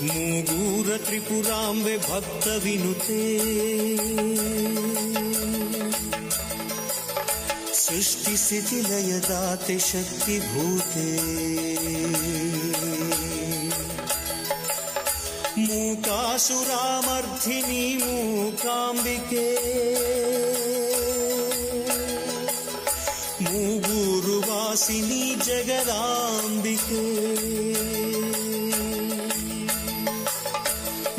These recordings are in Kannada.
ಮೂಗೂರ ತ್ರಿಪುರಾಂಬೆ ಭಕ್ತ ವಿನುತೆ ಸೃಷ್ಟಿ ಸ್ಥಿತಿ ಲಯದಾತೆ ಶಕ್ತಿಭೂತೆ ಮೂಕಾಸುರಾಮರ್ಧಿನಿ ಮೂಕಾಂಬಿಕೆ ಮೂಗೂರು ವಾಸಿನಿ ಜಗದಾಂಬಿಕೆ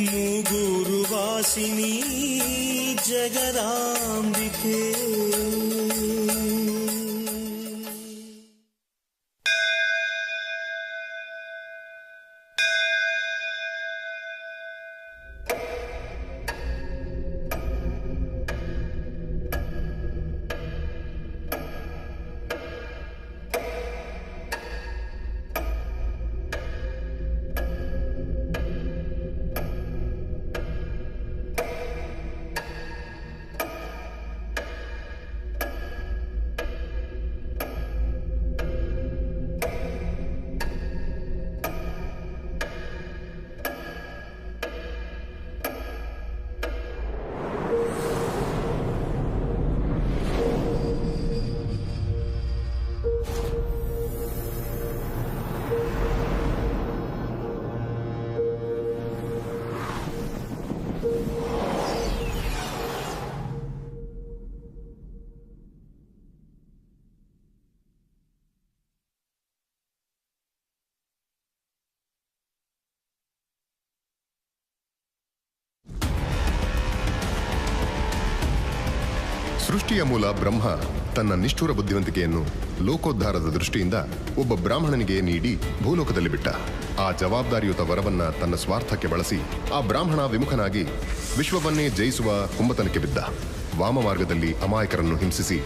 ಮೂಗೂರು ವಾಸಿನಿ ಜಗದಾಂಬಿಕೆ. ಸೃಷ್ಟಿಯ ಮೂಲ ಬ್ರಹ್ಮ ತನ್ನ ನಿಷ್ಠುರ ಬುದ್ಧಿವಂತಿಕೆಯನ್ನು ಲೋಕೋದ್ಧಾರದ ದೃಷ್ಟಿಯಿಂದ ಒಬ್ಬ ಬ್ರಾಹ್ಮಣನಿಗೆ ನೀಡಿ ಭೂಲೋಕದಲ್ಲಿ ಬಿಟ್ಟ. ಆ ಜವಾಬ್ದಾರಿಯುತ ವರವನ್ನ ತನ್ನ ಸ್ವಾರ್ಥಕ್ಕೆ ಬಳಸಿ ಆ ಬ್ರಾಹ್ಮಣ ವಿಮುಖನಾಗಿ ವಿಶ್ವವನ್ನೇ ಜಯಿಸುವ ಕುಂಭತನಕ್ಕೆ ಬಿದ್ದ. ವಾಮ ಮಾರ್ಗದಲ್ಲಿ ಅಮಾಯಕರನ್ನು ಹಿಂಸಿಸಿ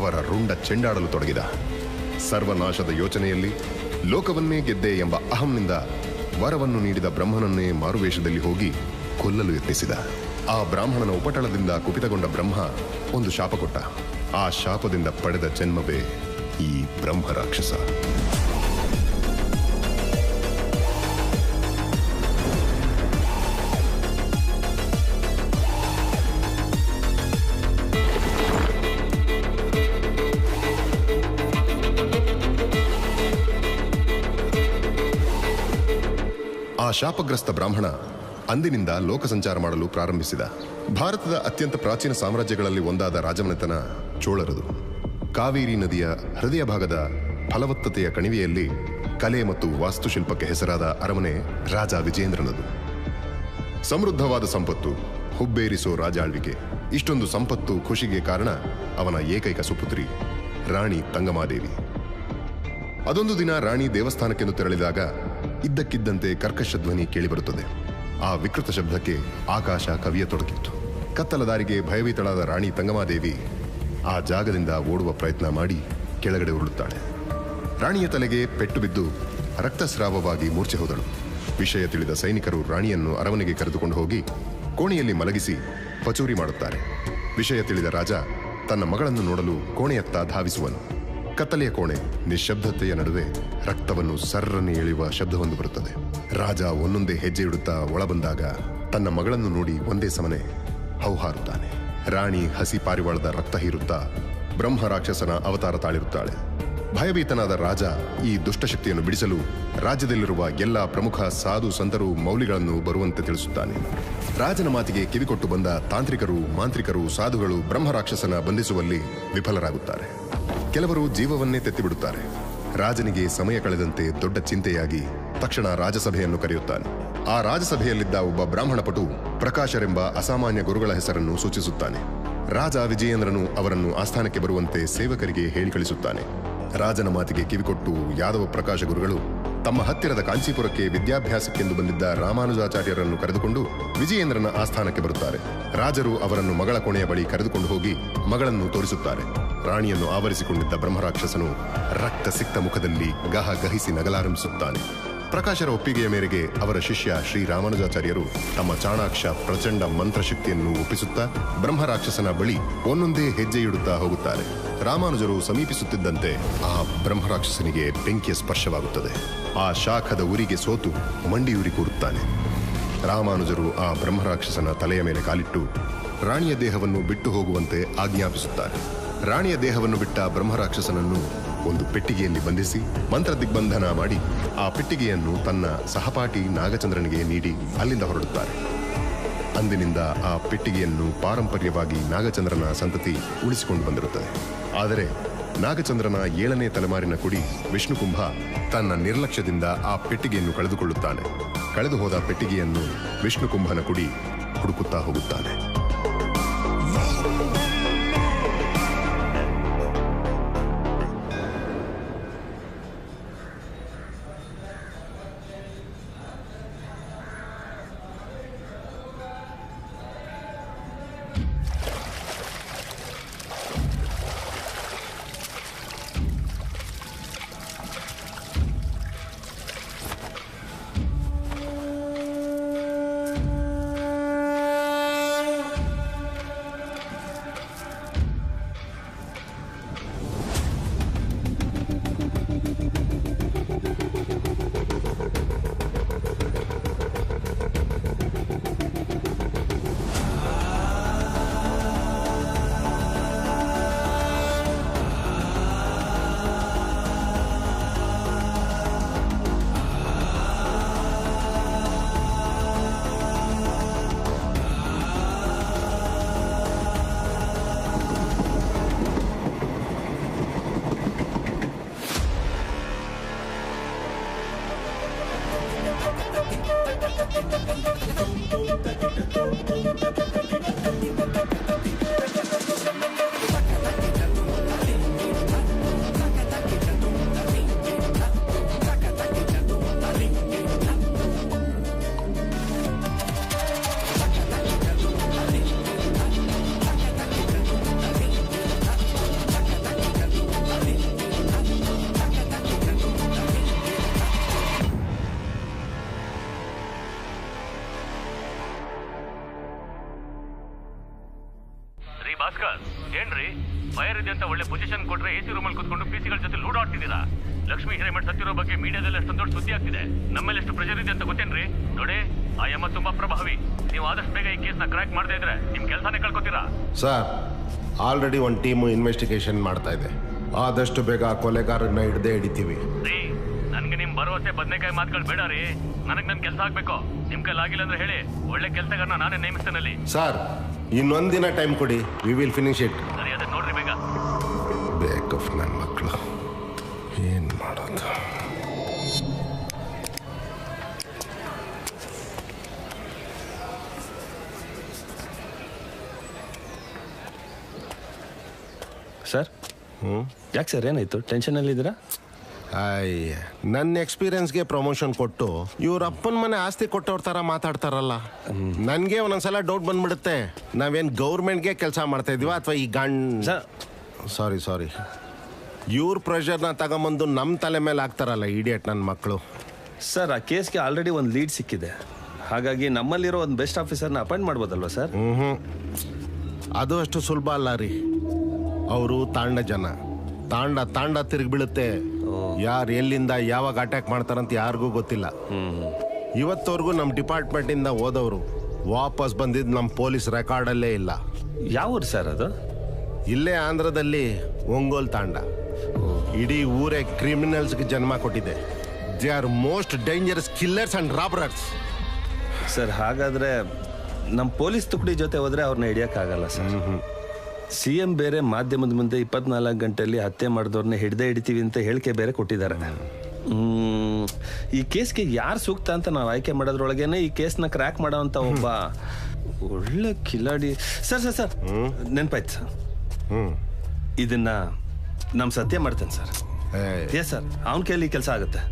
ಅವರ ರುಂಡ ಚೆಂಡಾಡಲು ತೊಡಗಿದ. ಸರ್ವನಾಶದ ಯೋಚನೆಯಲ್ಲಿ ಲೋಕವನ್ನೇ ಗೆದ್ದೆ ಎಂಬ ಅಹಂನಿಂದ ವರವನ್ನು ನೀಡಿದ ಬ್ರಹ್ಮನನ್ನೇ ಮಾರುವೇಷದಲ್ಲಿ ಹೋಗಿ ಕೊಲ್ಲಲು ಯತ್ನಿಸಿದ. ಆ ಬ್ರಾಹ್ಮಣನ ಉಪಟಳದಿಂದ ಕುಪಿತಗೊಂಡ ಬ್ರಹ್ಮ ಒಂದು ಶಾಪ ಕೊಟ್ಟ. ಆ ಶಾಪದಿಂದ ಪಡೆದ ಜನ್ಮವೇ ಈ ಬ್ರಹ್ಮ ರಾಕ್ಷಸ. ಆ ಶಾಪಗ್ರಸ್ತ ಬ್ರಾಹ್ಮಣ ಅಂದಿನಿಂದ ಲೋಕ ಸಂಚಾರ ಮಾಡಲು ಪ್ರಾರಂಭಿಸಿದ. ಭಾರತದ ಅತ್ಯಂತ ಪ್ರಾಚೀನ ಸಾಮ್ರಾಜ್ಯಗಳಲ್ಲಿ ಒಂದಾದ ರಾಜಮನೆತನ ಚೋಳರದು. ಕಾವೇರಿ ನದಿಯ ಹೃದಯ ಭಾಗದ ಫಲವತ್ತತೆಯ ಕಣಿವೆಯಲ್ಲಿ ಕಲೆ ಮತ್ತು ವಾಸ್ತುಶಿಲ್ಪಕ್ಕೆ ಹೆಸರಾದ ಅರಮನೆ ರಾಜ ವಿಜೇಂದ್ರನದು. ಸಮೃದ್ಧವಾದ ಸಂಪತ್ತು, ಹುಬ್ಬೇರಿಸೋ ರಾಜಾಳ್ವಿಕೆ. ಇಷ್ಟೊಂದು ಸಂಪತ್ತು ಖುಷಿಗೆ ಕಾರಣ ಅವನ ಏಕೈಕ ಸುಪುತ್ರಿ ರಾಣಿ ತಂಗಮಾದೇವಿ. ಅದೊಂದು ದಿನ ರಾಣಿ ದೇವಸ್ಥಾನಕ್ಕೆಂದು ತೆರಳಿದಾಗ ಇದ್ದಕ್ಕಿದ್ದಂತೆ ಕರ್ಕಶ ಧ್ವನಿ ಕೇಳಿಬರುತ್ತದೆ. ಆ ವಿಕೃತ ಶಬ್ದಕ್ಕೆ ಆಕಾಶ ಕವಿಯತೊಡಗಿತ್ತು. ಕತ್ತಲ ದಾರಿಗೆ ಭಯಭೀತಳಾದ ರಾಣಿ ತಂಗಮಾದೇವಿ ಆ ಜಾಗದಿಂದ ಓಡುವ ಪ್ರಯತ್ನ ಮಾಡಿ ಕೆಳಗಡೆ ಉರುಳುತ್ತಾಳೆ. ರಾಣಿಯ ತಲೆಗೆ ಪೆಟ್ಟು ಬಿದ್ದು ರಕ್ತಸ್ರಾವವಾಗಿ ಮೂರ್ಛೆ ಹೋದಳು. ವಿಷಯ ತಿಳಿದ ಸೈನಿಕರು ರಾಣಿಯನ್ನು ಅರಮನೆಗೆ ಕರೆದುಕೊಂಡು ಹೋಗಿ ಕೋಣೆಯಲ್ಲಿ ಮಲಗಿಸಿ ಪಚೂರಿ ಮಾಡುತ್ತಾರೆ. ವಿಷಯ ತಿಳಿದ ರಾಜ ತನ್ನ ಮಗಳನ್ನು ನೋಡಲು ಕೋಣೆಯತ್ತ ಧಾವಿಸುವನು. ಕತ್ತಲೆಯ ಕೋಣೆ, ನಿಶ್ಶಬ್ದತೆಯ ನಡುವೆ ರಕ್ತವನ್ನು ಸರ್ರನೆ ಎಳೆಯುವ ಶಬ್ದವೊಂದು ಬರುತ್ತದೆ. ರಾಜ ಒಂದೊಂದೇ ಹೆಜ್ಜೆ ಇಡುತ್ತಾ ಒಳಬಂದಾಗ ತನ್ನ ಮಗಳನ್ನು ನೋಡಿ ಒಂದೇ ಸಮನೆ ಹೌಹಾರುತ್ತಾನೆ. ರಾಣಿ ಹಸಿ ಪಾರಿವಾಳದ ರಕ್ತ ಹೀರುತ್ತಾ ಬ್ರಹ್ಮ ರಾಕ್ಷಸನ ಅವತಾರ ತಾಳಿರುತ್ತಾಳೆ. ಭಯಭೀತನಾದ ರಾಜ ಈ ದುಷ್ಟಶಕ್ತಿಯನ್ನು ಬಿಡಿಸಲು ರಾಜ್ಯದಲ್ಲಿರುವ ಎಲ್ಲ ಪ್ರಮುಖ ಸಾಧು ಸಂತರು ಮೌಲಿಗಳನ್ನು ಬರುವಂತೆ ತಿಳಿಸುತ್ತಾನೆ. ರಾಜನ ಮಾತಿಗೆ ಕಿವಿಕೊಟ್ಟು ಬಂದ ತಾಂತ್ರಿಕರು, ಮಾಂತ್ರಿಕರು, ಸಾಧುಗಳು ಬ್ರಹ್ಮ ರಾಕ್ಷಸನ ಬಂಧಿಸುವಲ್ಲಿ ವಿಫಲರಾಗುತ್ತಾರೆ. ಕೆಲವರು ಜೀವವನ್ನೇ ತೆತ್ತಿಬಿಡುತ್ತಾರೆ. ರಾಜನಿಗೆ ಸಮಯ ಕಳೆದಂತೆ ದೊಡ್ಡ ಚಿಂತೆಯಾಗಿ ತಕ್ಷಣ ರಾಜಸಭೆಯನ್ನು ಕರೆಯುತ್ತಾನೆ. ಆ ರಾಜಸಭೆಯಲ್ಲಿದ್ದ ಒಬ್ಬ ಬ್ರಾಹ್ಮಣ ಪಟು ಪ್ರಕಾಶರೆಂಬ ಅಸಾಮಾನ್ಯ ಗುರುಗಳ ಹೆಸರನ್ನು ಸೂಚಿಸುತ್ತಾನೆ. ರಾಜ ವಿಜಯೇಂದ್ರನು ಅವರನ್ನು ಆಸ್ಥಾನಕ್ಕೆ ಬರುವಂತೆ ಸೇವಕರಿಗೆ ಹೇಳಿ ಕಳಿಸುತ್ತಾನೆ. ರಾಜನ ಮಾತಿಗೆ ಕಿವಿಕೊಟ್ಟು ಯಾದವ ಪ್ರಕಾಶ ಗುರುಗಳು ತಮ್ಮ ಹತ್ತಿರದ ಕಾಂಚೀಪುರಕ್ಕೆ ವಿದ್ಯಾಭ್ಯಾಸಕ್ಕೆಂದು ಬಂದಿದ್ದ ರಾಮಾನುಜಾಚಾರ್ಯರನ್ನು ಕರೆದುಕೊಂಡು ವಿಜಯೇಂದ್ರನ ಆಸ್ಥಾನಕ್ಕೆ ಬರುತ್ತಾರೆ. ರಾಜರು ಅವರನ್ನು ಮಗಳ ಕೋಣೆಯ ಬಳಿ ಕರೆದುಕೊಂಡು ಹೋಗಿ ಮಗಳನ್ನು ತೋರಿಸುತ್ತಾರೆ. ರಾಣಿಯನ್ನು ಆವರಿಸಿಕೊಂಡಿದ್ದ ಬ್ರಹ್ಮರಾಕ್ಷಸನು ರಕ್ತ ಸಿಕ್ತ ಮುಖದಲ್ಲಿ ಗಹಗಹಿಸಿ ನಗಲಾರಂಭಿಸುತ್ತಾನೆ. ಪ್ರಕಾಶರ ಒಪ್ಪಿಗೆಯ ಮೇರೆಗೆ ಅವರ ಶಿಷ್ಯ ಶ್ರೀ ರಾಮಾನುಜಾಚಾರ್ಯರು ತಮ್ಮ ಚಾಣಾಕ್ಷ ಪ್ರಚಂಡ ಮಂತ್ರಶಕ್ತಿಯನ್ನು ಒಪ್ಪಿಸುತ್ತಾ ಬ್ರಹ್ಮರಾಕ್ಷಸನ ಬಳಿ ಒಂದೊಂದೇ ಹೆಜ್ಜೆ ಇಡುತ್ತಾ ಹೋಗುತ್ತಾರೆ. ರಾಮಾನುಜರು ಸಮೀಪಿಸುತ್ತಿದ್ದಂತೆ ಆ ಬ್ರಹ್ಮರಾಕ್ಷಸನಿಗೆ ಬೆಂಕಿಯ ಸ್ಪರ್ಶವಾಗುತ್ತದೆ. ಆ ಶಾಖದ ಉರಿಗೆ ಸೋತು ಮಂಡಿಯೂರಿ ಕೂರುತ್ತಾನೆ. ರಾಮಾನುಜರು ಆ ಬ್ರಹ್ಮರಾಕ್ಷಸನ ತಲೆಯ ಮೇಲೆ ಕಾಲಿಟ್ಟು ರಾಣಿಯ ದೇಹವನ್ನು ಬಿಟ್ಟು ಹೋಗುವಂತೆ ಆಜ್ಞಾಪಿಸುತ್ತಾರೆ. ರಾಣಿಯ ದೇಹವನ್ನು ಬಿಟ್ಟ ಬ್ರಹ್ಮರಾಕ್ಷಸನನ್ನು ಒಂದು ಪೆಟ್ಟಿಗೆಯಲ್ಲಿ ಬಂಧಿಸಿ ಮಂತ್ರ ದಿಗ್ಬಂಧನ ಮಾಡಿ ಆ ಪೆಟ್ಟಿಗೆಯನ್ನು ತನ್ನ ಸಹಪಾಠಿ ನಾಗಚಂದ್ರನಿಗೆ ನೀಡಿ ಅಲ್ಲಿಂದ ಹೊರಡುತ್ತಾರೆ. ಅಂದಿನಿಂದ ಆ ಪೆಟ್ಟಿಗೆಯನ್ನು ಪಾರಂಪರ್ಯವಾಗಿ ನಾಗಚಂದ್ರನ ಸಂತತಿ ಉಳಿಸಿಕೊಂಡು ಬಂದಿರುತ್ತದೆ. ಆದರೆ ನಾಗಚಂದ್ರನ 7ನೇ ತಲೆಮಾರಿನ ಕುಡಿ ವಿಷ್ಣುಕುಂಭ ತನ್ನ ನಿರ್ಲಕ್ಷ್ಯದಿಂದ ಆ ಪೆಟ್ಟಿಗೆಯನ್ನು ಕಳೆದುಕೊಳ್ಳುತ್ತಾನೆ. ಕಳೆದು ಹೋದ ಪೆಟ್ಟಿಗೆಯನ್ನು ವಿಷ್ಣುಕುಂಭನ ಕುಡಿ ಹುಡುಕುತ್ತಾ ಹೋಗುತ್ತಾನೆ. ಭಾಸ್ಕರ್ ಏನ್ರಿ ಫೈರ್ ಇದೆ ಅಂತ ಒಳ್ಳೆ ಪೊಸಿಷನ್ ಕೊಟ್ರೆ ಎಸಿ ರೂಮಲ್ಲಿ ಕೂತ್ಕೊಂಡು ಪಿಸಿಗಳ ಜೊತೆ ಲೂಡ್ ಆಡ್ತಿದ್ದೀರಾ. ಲಕ್ಷ್ಮೀ ಹಿರೇಮಠ್ ಸತ್ತಿರೋ ಬಗ್ಗೆ ಮೀಡಿಯಾದಲ್ಲಿ ಅಷ್ಟೊಂದು ದೊಡ್ಡ ಸುದ್ದಿ ಆಗ್ತಿದೆ. ನಮ್ಮಲ್ಲಿ ಎಷ್ಟು ಪ್ರೆಷರ್ ಇದೆ ಅಂತ ಗೊತ್ತೇನ್ರಿ? ನೋಡಿ ಆ ಯಮ್ಮ ತುಂಬಾ ಪ್ರಭಾವಿ. ನೀವು ಆದಷ್ಟು ಬೇಗ ಈ ಕೇಸ್ನ ಕ್ರ್ಯಾಕ್ ಮಾಡದೇ ಇದ್ರೆ ನಿಮ್ ಕೆಲಸನೇ ಕಳ್ಕೊತೀರಾ. ಸರ್, ಆಲ್ರೆಡಿ ಒಂದು ಟೀಮು ಇನ್ವೆಸ್ಟಿಗೇಷನ್ ಮಾಡ್ತಾ ಇದೆ. ಆದಷ್ಟು ಬೇಗ ಕೊಲೆಗಾರನ್ನ ಹಿಡಿತೀವಿ. ರೀ ನನ್ಗೆ ನಿಮ್ ಭರವಸೆ ಬದನೆಕಾಯಿ ಮಾತುಗಳು ಬೇಡ ರೀ. ನನಗೆ ನನ್ನ ಕೆಲಸ ಆಗ್ಬೇಕು. ನಿಮ್ ಕೈಲಿ ಆಗಿಲ್ಲ ಅಂದ್ರೆ ಹೇಳಿ, ಒಳ್ಳೆ ಕೆಲಸಗಾರನ ನಾನೇ ನೇಮಿಸ್ತೇನಲ್ಲಿ. ಸರ್, ಇನ್ನೊಂದಿನ ಟೈಮ್ ಕೊಡಿ, ವಿ ವಿಲ್ ಫಿನಿಶ್ ಇಟ್. ಸರಿ, ಅದನ್ನ ನೋಡ್ರಿ ಬೇಗ. ಬೇಕಫ್ ನನ್ನ ಮಕ್ಕಳು ಏನ್ ಮಾಡೋದು? ಸರ್, ಯಾಕೆ ಸರ್ ಏನಾಯ್ತು? ಟೆನ್ಷನಲ್ಲಿದ್ದೀರಾ? ಅಯ್ಯ, ನನ್ನ ಎಕ್ಸ್ಪೀರಿಯನ್ಸ್ಗೆ ಪ್ರಮೋಷನ್ ಕೊಟ್ಟು ಇವ್ರ ಅಪ್ಪನ ಮನೆ ಆಸ್ತಿ ಕೊಟ್ಟವ್ರ ಥರ ಮಾತಾಡ್ತಾರಲ್ಲ, ನನಗೆ ಒಂದೊಂದ್ಸಲ ಡೌಟ್ ಬಂದ್ಬಿಡುತ್ತೆ. ನಾವೇನು ಗೌರ್ಮೆಂಟ್ಗೆ ಕೆಲಸ ಮಾಡ್ತಾ ಇದೀವ ಅಥವಾ ಈ ಸಾರಿ ಇವ್ರ ಪ್ರೆಷರ್ನ ತಗೊಂಬಂದು ನಮ್ಮ ತಲೆ ಮೇಲೆ ಹಾಕ್ತಾರಲ್ಲ ಇಡಿಯಟ್ ನನ್ನ ಮಕ್ಕಳು. ಸರ್, ಆ ಕೇಸ್ಗೆ ಆಲ್ರೆಡಿ ಒಂದು ಲೀಡ್ ಸಿಕ್ಕಿದೆ. ಹಾಗಾಗಿ ನಮ್ಮಲ್ಲಿರೋ ಒಂದು ಬೆಸ್ಟ್ ಆಫೀಸರ್ನ ಅಪಾಯಿಂಟ್ ಮಾಡ್ಬೋದಲ್ವಾ ಸರ್? ಅದು ಅಷ್ಟು ಸುಲಭ ಅಲ್ಲ ರೀ. ಅವರು ತಾಂಡ ಜನ, ತಾಂಡ ತಿರುಗಿ ಬೀಳುತ್ತೆ. ಯಾರು ಎಲ್ಲಿಂದ ಯಾವಾಗ ಅಟ್ಯಾಕ್ ಮಾಡ್ತಾರಂತ ಯಾರಿಗೂ ಗೊತ್ತಿಲ್ಲ. ಇವತ್ತವರೆಗೂ ನಮ್ಮ ಡಿಪಾರ್ಟ್ಮೆಂಟಿಂದ ಹೋದವರು ವಾಪಸ್ ಬಂದಿದ್ದು ನಮ್ಮ ಪೊಲೀಸ್ ರೆಕಾರ್ಡಲ್ಲೇ ಇಲ್ಲ. ಯಾವ ಊರು ಸರ್ ಅದು? ಇಲ್ಲೇ ಆಂಧ್ರದಲ್ಲಿ ಒಂಗೋಲ್ ತಾಂಡ. ಇಡೀ ಊರೇ ಕ್ರಿಮಿನಲ್ಸ್ಗೆ ಜನ್ಮ ಕೊಟ್ಟಿದೆ. They are most dangerous killers and robbers. Sir, ಹಾಗಾದ್ರೆ ನಮ್ಮ ಪೊಲೀಸ್ ತುಕಡಿ ಜೊತೆ ಹೋದ್ರೆ ಅವ್ರನ್ನ ಹಿಡಿಯೋಕ್ಕಾಗಲ್ಲ ಸರ್. CM ಬೇರೆ ಮಾಧ್ಯಮದ ಮುಂದೆ 24 ಗಂಟೆಯಲ್ಲಿ ಹತ್ಯೆ ಮಾಡಿದವ್ರನ್ನ ಹಿಡಿತೀವಿ ಅಂತ ಹೇಳಿಕೆ ಬೇರೆ ಕೊಟ್ಟಿದ್ದಾರೆ. ಈ ಕೇಸ್ಗೆ ಯಾರು ಸೂಕ್ತ ಅಂತ ನಾವು ಆಯ್ಕೆ ಮಾಡೋದ್ರೊಳಗೇನೆ ಈ ಕೇಸ್ನ ಕ್ರ್ಯಾಕ್ ಮಾಡೋವಂಥ ಒಬ್ಬ ಒಳ್ಳೆ ಕಿಲಾಡಿ. ಸರ್ ನೆನಪಾಯ್ತು ಸರ್, ಇದನ್ನ ನಮ್ಮ ಸತ್ಯ ಮಾಡ್ತೇನೆ ಸರ್. ಎಸ್ ಸರ್, ಅವನ ಕೈಲಿ ಕೆಲಸ ಆಗುತ್ತೆ.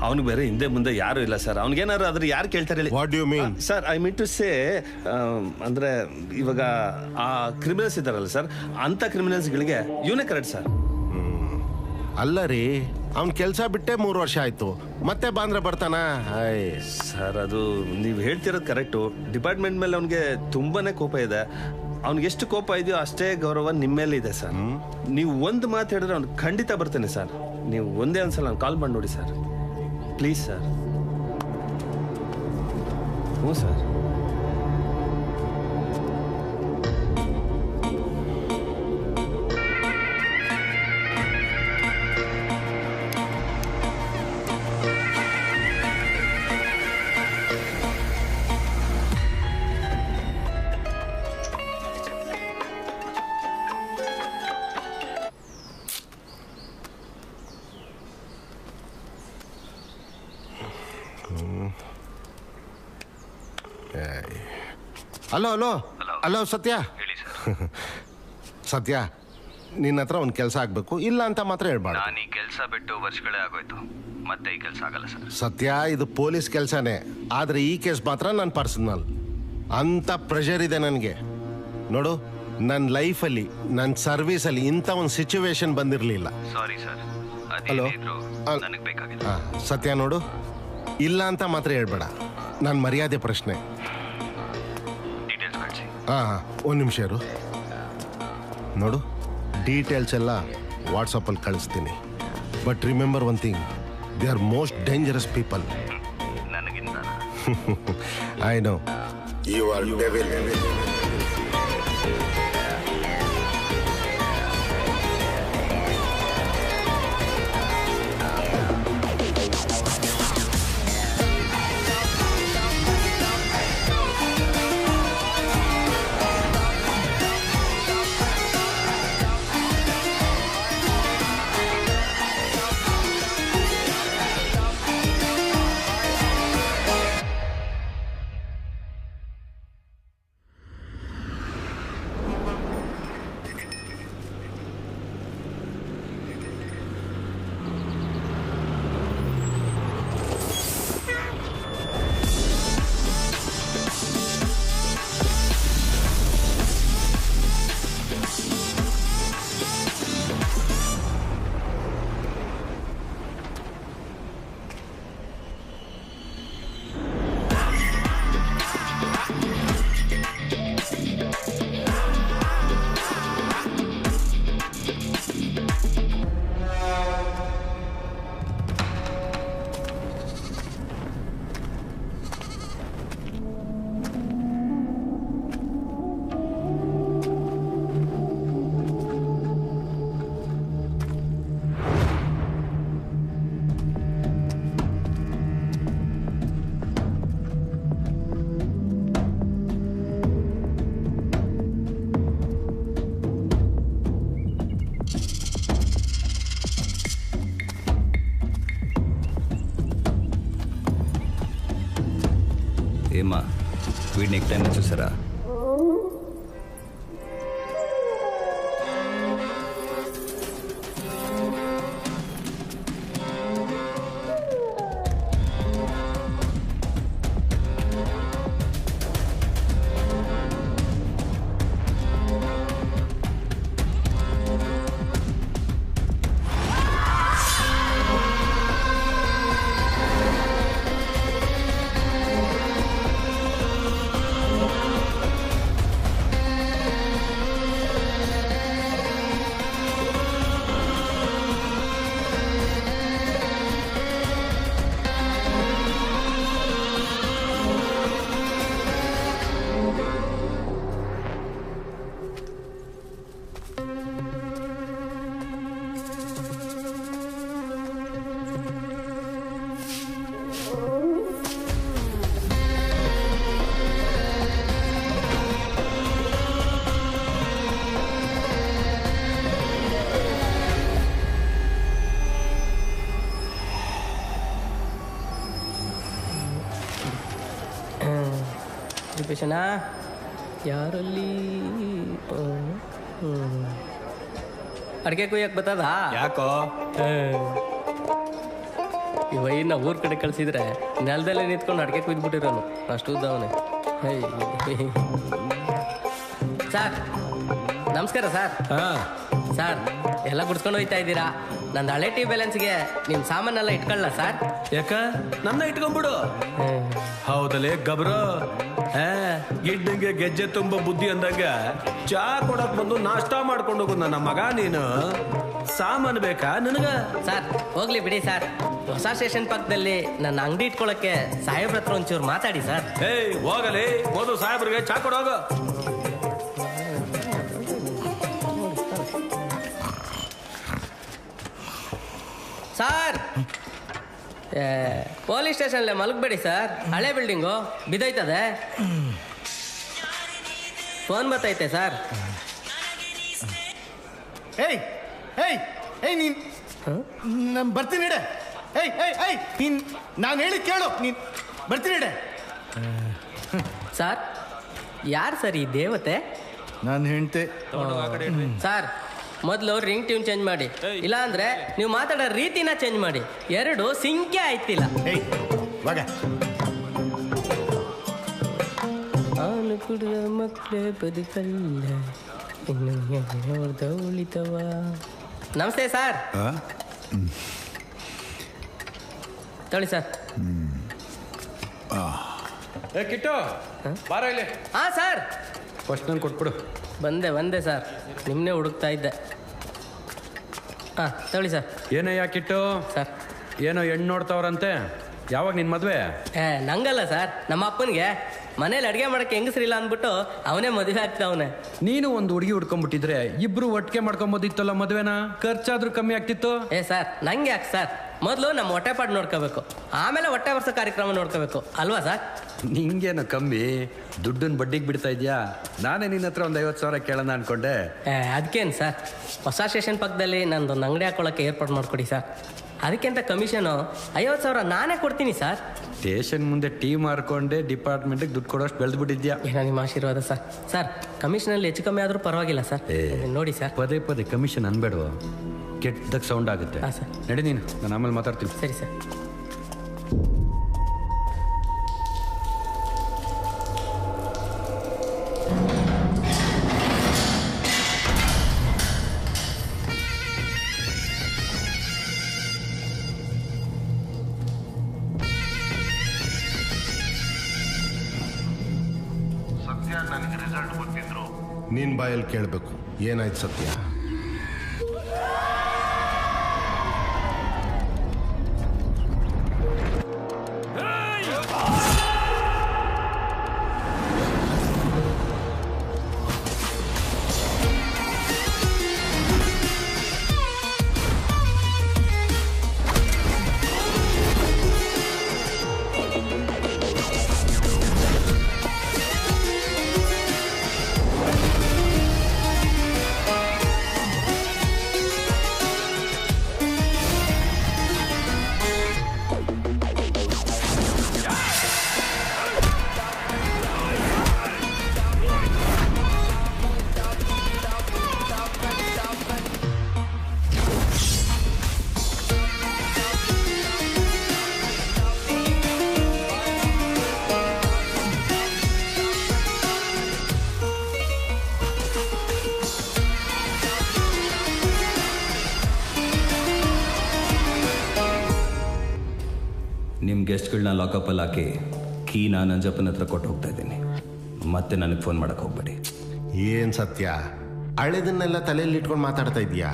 ಅವನಿಗೆ ಬೇರೆ ಹಿಂದೆ ಮುಂದೆ ಯಾರು ಇಲ್ಲ ಸರ್. ಅವ್ನಿಗೇನಾದ್ರು ಆದ್ರೆ ಯಾರು ಕೇಳ್ತಾರೆ ಹೇಳಿ? What you mean? Sir, I mean to say, ಅಂದ್ರೆ ಇವಾಗ ಆ ಕ್ರಿಮಿನಲ್ಸ್ ಇದ್ದಾರಲ್ಲ ಸರ್, ಅಂತ ಕ್ರಿಮಿನಲ್ಸ್ಗಳಿಗೆ ಇವನೇ ಕರೆಕ್ಟ್ ಸರ್. ಅಲ್ಲ ರೀ, ಅವ್ನ ಕೆಲಸ ಬಿಟ್ಟೆ 3 ವರ್ಷ ಆಯ್ತು, ಮತ್ತೆ ಬಾಂದ್ರೆ ಬರ್ತಾನ? ಸರ್, ಅದು ನೀವು ಹೇಳ್ತಿರೋದು ಕರೆಕ್ಟು. ಡಿಪಾರ್ಟ್ಮೆಂಟ್ ಮೇಲೆ ಅವ್ನಿಗೆ ತುಂಬಾನೇ ಕೋಪ ಇದೆ. ಅವ್ನಿಗೆ ಎಷ್ಟು ಕೋಪ ಇದೆಯೋ ಅಷ್ಟೇ ಗೌರವ ನಿಮ್ಮ ಮೇಲೆ ಇದೆ ಸರ್. ನೀವು ಒಂದು ಮಾತು ಹೇಳಿದ್ರೆ ಅವ್ನು ಖಂಡಿತ ಬರ್ತೇನೆ ಸರ್. ನೀವು ಒಂದೇ ಒಂದ್ಸಲ ಕಾಲ್ ಮಾಡಿ ನೋಡಿ ಸರ್, ಪ್ಲೀಸ್ ಸರ್. ಹ್ಞೂ ಸರ್. ಹಲೋ ಹಲೋ ಹಲೋ ಸತ್ಯ. ಸತ್ಯ, ನಿನ್ನ ಹತ್ರ ಒಂದು ಕೆಲಸ ಆಗಬೇಕು, ಇಲ್ಲ ಅಂತ ಮಾತ್ರ ಹೇಳ್ಬಾರ್ದು. ನಾನು ಈ ಕೆಲಸ ಬಿಟ್ಟು ವರ್ಷಗಳೇ ಆಗೋಯ್ತು, ಮತ್ತೆ ಈ ಕೆಲಸ ಆಗಲ್ಲ ಸರ್. ಸತ್ಯ, ಇದು ಪೊಲೀಸ್ ಕೆಲಸನೇ, ಆದರೆ ಈ ಕೇಸ್ ಮಾತ್ರ ನನ್ನ ಪರ್ಸನಲ್. ಅಂಥ ಪ್ರೆಷರ್ ಇದೆ ನನಗೆ. ನೋಡು, ನನ್ನ ಲೈಫಲ್ಲಿ, ನನ್ನ ಸರ್ವೀಸಲ್ಲಿ ಇಂಥ ಒಂದು ಸಿಚುವೇಶನ್ ಬಂದಿರಲಿಲ್ಲ. ಸಾರಿ ಸರ್, ಹಲೋ, ನನಗೆ ಬೇಕಾಗಿಲ್ಲ. ಸತ್ಯ ನೋಡು, ಇಲ್ಲ ಅಂತ ಮಾತ್ರ ಹೇಳ್ಬೇಡ, ನನ್ನ ಮರ್ಯಾದೆ ಪ್ರಶ್ನೆ. ಡೀಟೇಲ್ಸ್ ಕಳಿಸಿ. ಹಾಂ, ಒಂದು ನಿಮಿಷ ಇರು. ನೋಡು, ಡೀಟೇಲ್ಸ್ ಎಲ್ಲ ವಾಟ್ಸಪ್ಪಲ್ಲಿ ಕಳಿಸ್ತೀನಿ. But remember one thing, they are most dangerous people. ನನಗಿಂತ I know you are devil. ఏమా వీడిని ఎక్కడైనా చూసారా? ಪೇಷನಾ ಯಾರಲ್ಲಿ ಅಡಿಕೆ ಕೊಯ್ಯಕ್ಕೆ ಬರ್ತದ? ಯಾಕೋ ಇವೈನ ಊರ್ ಕಡೆ ಕಳ್ಸಿದ್ರೆ ನೆಲದಲ್ಲೇ ನಿಂತ್ಕೊಂಡು ಅಡಿಕೆ ಕುಯ್ದ್ಬಿಟ್ಟಿರೋನು ಅಷ್ಟು ಉದ್ದವನೆ. ಸರ್ ನಮಸ್ಕಾರ ಸರ್. ಸರ್ ಎಲ್ಲ ಗುಡ್ಸ್ಕೊಂಡು ಹೋಯ್ತಾ ಇದ್ದೀರಾ? ನಂದು ಹಳೆ ಟಿ ಬ್ಯಾಲೆನ್ಸ್ಗೆ ನಿಮ್ಮ ಸಾಮಾನೆಲ್ಲ ಇಟ್ಕೊಳ್ಳ ಸರ್? ಯಾಕ ನನ್ನ ಇಟ್ಕೊಂಡ್ಬಿಡು. ಹೌದಲೇ ಗಬ್ರು, ಗಿಡ್ಡಂಗೆ ಗೆಜ್ಜೆ ತುಂಬ ಬುದ್ಧಿ ಅಂದಂಗ ಚಾ ಕೊಡಕ್ ಬಂದು ನಾಷ್ಟಾ ಮಾಡ್ಕೊಂಡು ಹೋಗು ನನ್ನ ಮಗ. ನೀನು ಸಾಮಾನು ಬೇಕಾ ನನಗ? ಸರ್ ಹೋಗ್ಲಿ ಬಿಡಿ ಸರ್, ಹೊಸ ಸ್ಟೇಷನ್ ಪಕ್ಕದಲ್ಲಿ ನನ್ನ ಅಂಗಡಿ ಇಟ್ಕೊಳಕ್ಕೆ ಸಾಹೇಬ್ರ ಹತ್ರ ಒಂಚೂರು ಮಾತಾಡಿ ಸರ್. ಏಯ್ ಹೋಗಲಿ, ಮೊದಲು ಸಾಹೇಬ್ರಿಗೆ ಚಾ ಕೊಡೋಗ. ಸರ್ ಪೊಲೀಸ್ ಸ್ಟೇಷನ್ಲೆ ಮಲಗಬೇಡಿ ಸರ್, ಹಳೆ ಬಿಲ್ಡಿಂಗು ಬಿದ್ದೈತದೆ. ಫೋನ್ ಬರ್ತೈತೆ ಸರ್. ಏಯ್ ಏಯ್ ಏಯ್ ನೀನ್ ನಾನು ಬರ್ತೀನಿ ಇಡೆ. ಏಯ್ ಏಯ್ ಏಯ್ ನೀನ್ ನಾನು ಹೇಳಿ ಕೇಳು, ನೀನ್ ಬರ್ತೀನಿ ಇಡೆ. ಸರ್ ಯಾರು ಸರ್ ಈ ದೇವತೆ? ನಾನು ಹೆಂಡ್ತೆ. ಸರ್ ಮೊದಲು ರಿಂಗ್ ಟ್ಯೂನ್ ಚೇಂಜ್ ಮಾಡಿ, ಇಲ್ಲ ಅಂದ್ರೆ ನೀವು ಮಾತಾಡೋ ರೀತಿನ ಚೇಂಜ್ ಮಾಡಿ. ಎರಡು ಸಿಂಕೆ ಆಯ್ತಿಲ್ಲ. ಏಯ್ ವಾಗ ಅವನು ಕುಡಿದ ಮಕ್ಕಳೇ ಬದುಕಲ್ಲ, ಇನ್ನು ಉಳಿತವ. ನಮಸ್ತೆ ಸರ್. ತೊಳಿ ಸರ್. ಕಿಟ್ಟು ಬಾರ ಇಲ್ಲಿ. ಹಾ ಸರ್. ಫಸ್ಟ್ ನಾನು ಕೊಟ್ಬಿಡು. ಬಂದೆ ಸರ್, ನಿಮ್ಮನ್ನೇ ಹುಡುಕ್ತಾ ಇದ್ದೆ. ಹಾಂ ತೊಳಿ ಸರ್. ಏನಯ್ಯ ಕಿಟ್ಟು ಸರ್ ಏನೋ ಹೆಣ್ಣು ನೋಡ್ತಾವ್ರಂತೆ, ಯಾವಾಗ ನಿನ್ ಮದ್ವೆ? ನಂಗಲ್ಲ ಸರ್, ನಮ್ಮ ಅಪ್ಪನಿಗೆ ಮನೇಲಿ ಅಡುಗೆ ಮಾಡಕ್ಕೆ ಹೆಂಗಸ್ರಿಲ್ಲ ಅಂದ್ಬಿಟ್ಟು ಅವನೇ ಮದುವೆ ಆಗ್ತಾವನೆ. ನೀನು ಒಂದು ಹುಡುಗಿ ಹುಡ್ಕೊಂಡ್ಬಿಟ್ಟಿದ್ರೆ ಇಬ್ರು ಒಟ್ಟಿಗೆ ಮಾಡ್ಕೊಂಬೋದಿತ್ತಲ್ಲ ಮದ್ವೆನ, ಖರ್ಚಾದ್ರೂ ಕಮ್ಮಿ ಆಗ್ತಿತ್ತು. ಸರ್ ನಂಗೆ ಯಾಕೆ ಸರ್, ಮೊದಲು ನಮ್ಮ ಹೊಟ್ಟೆಪಾಡು ನೋಡ್ಕೋಬೇಕು, ಆಮೇಲೆ ಹೊಟ್ಟೆ ವರ್ಷ ಕಾರ್ಯಕ್ರಮ ನೋಡ್ಕೋಬೇಕು ಅಲ್ವಾ ಸರ್? ನಿಂಗೇನು ಕಮ್ಮಿ, ದುಡ್ಡನ್ನ ಬಡ್ಡಿಗೆ ಬಿಡ್ತಾ ಇದ್ಯಾ? ನಾನೇ ನಿನ್ನ ಹತ್ರ ಒಂದು 50,000 ಕೇಳೋಣ ಅನ್ಕೊಂಡೆ. ಅದಕ್ಕೇನು ಸರ್, ಹೊಸ ಸ್ಟೇಷನ್ ಪಕ್ಕದಲ್ಲಿ ನಂದೊಂದು ಅಂಗಡಿ ಹಾಕೊಳ್ಳೋಕ್ಕೆ ಏರ್ಪಾಡು ಮಾಡಿಕೊಡಿ ಸರ್. ಅದಕ್ಕಿಂತ ಕಮಿಷನು 50,000 ನಾನೇ ಕೊಡ್ತೀನಿ ಸರ್. ಸ್ಟೇಷನ್ ಮುಂದೆ ಟೀ ಮಾರ್ಕೊಂಡೆ ಡಿಪಾರ್ಟ್ಮೆಂಟಿಗೆ ದುಡ್ಡು ಕೊಡೋಷ್ಟು ಬೆಳೆದ್ಬಿಟ್ಟಿದ್ಯಾ. ಏನೋ ನಿಮ್ಮ ಆಶೀರ್ವಾದ ಸರ್. ಸರ್ ಕಮಿಷನಲ್ಲಿ ಹೆಚ್ಚು ಕಮ್ಮಿ ಆದರೂ ಪರವಾಗಿಲ್ಲ ಸರ್, ನೋಡಿ ಸರ್. ಪದೇ ಪದೇ ಕಮಿಷನ್ ಅನ್ಬೇಡುವ, ಕೆಟ್ಟದಾಗ ಸೌಂಡ್ ಆಗುತ್ತೆ. ಹಾಂ ಸರ್. ನಡಿ ನೀನು, ನಾನು ಆಮೇಲೆ ಮಾತಾಡ್ತೀನಿ. ಸರಿ ಸರ್. ನನಗೆ ರಿಸಲ್ಟ್ ಗೊತ್ತಿದ್ರು ನಿನ್ ಬಾಯಲ್ಲಿ ಕೇಳಬೇಕು, ಏನಾಯ್ತು ಸತ್ಯ? ನಿಮ್ಮ ಗೆಸ್ಟ್ಗಳನ್ನ ಲಾಕಪ್ಪಲ್ಲಿ ಹಾಕಿ ಕೀನ ನಂಜಪ್ಪನ ಹತ್ರ ಕೊಟ್ಟು ಹೋಗ್ತಾ ಇದ್ದೀನಿ. ಮತ್ತೆ ನನಗೆ ಫೋನ್ ಮಾಡಕ್ಕೆ ಹೋಗ್ಬೇಡಿ. ಏನು ಸತ್ಯ, ಹಳೆದನ್ನೆಲ್ಲ ತಲೆಯಲ್ಲಿ ಇಟ್ಕೊಂಡು ಮಾತಾಡ್ತಾ ಇದೀಯಾ?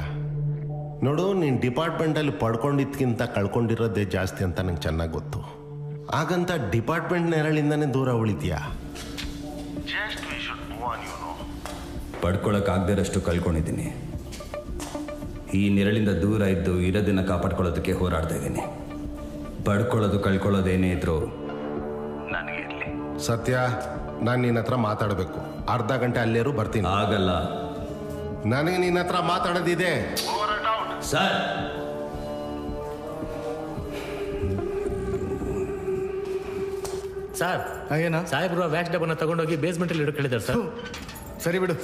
ನೋಡು, ನೀನು ಡಿಪಾರ್ಟ್ಮೆಂಟಲ್ಲಿ ಪಡ್ಕೊಂಡಿದ್ಕಿಂತ ಕಳ್ಕೊಂಡಿರೋದೇ ಜಾಸ್ತಿ ಅಂತ ನಂಗೆ ಚೆನ್ನಾಗಿ ಗೊತ್ತು. ಹಾಗಂತ ಡಿಪಾರ್ಟ್ಮೆಂಟ್ ನೆರಳಿಂದನೇ ದೂರ ಉಳಿತೀಯಾ? ಪಡ್ಕೊಳಕ್ಕಾಗದಿರಷ್ಟು ಕಳ್ಕೊಂಡಿದ್ದೀನಿ. ಈ ನೆರಳಿಂದ ದೂರ ಇದ್ದು ಇರೋದನ್ನ ಕಾಪಾಡ್ಕೊಳ್ಳೋದಕ್ಕೆ ಹೋರಾಡ್ತಾ ಇದ್ದೀನಿ. ಪಡ್ಕೊಳ್ಳೋದು ಕಳ್ಕೊಳ್ಳೋದೇನೇ ಇದ್ರು ನನಗೆ ಇರಲಿ. ಸತ್ಯ, ನಾನು ನಿನ್ನ ಹತ್ರ ಮಾತಾಡಬೇಕು. ಅರ್ಧ ಗಂಟೆ ಅಲ್ಲೇರು, ಬರ್ತೀನಿ. ಆಗಲ್ಲ, ನನಗೆ ನಿನ್ನ ಹತ್ರ ಮಾತಾಡೋದಿದೆ ಸರ್. ಸರ್ ಏನ ಸಾಹೇಬ್ರು ವ್ಯಾಕ್ಸ್ ಡಬ್ಬನ ತಗೊಂಡೋಗಿ ಬೇಸ್ಮೆಂಟಲ್ಲಿ ಇಡೋ ಕೇಳಿದಾರೆ ಸರ್. ಸರಿ ಬಿಡು.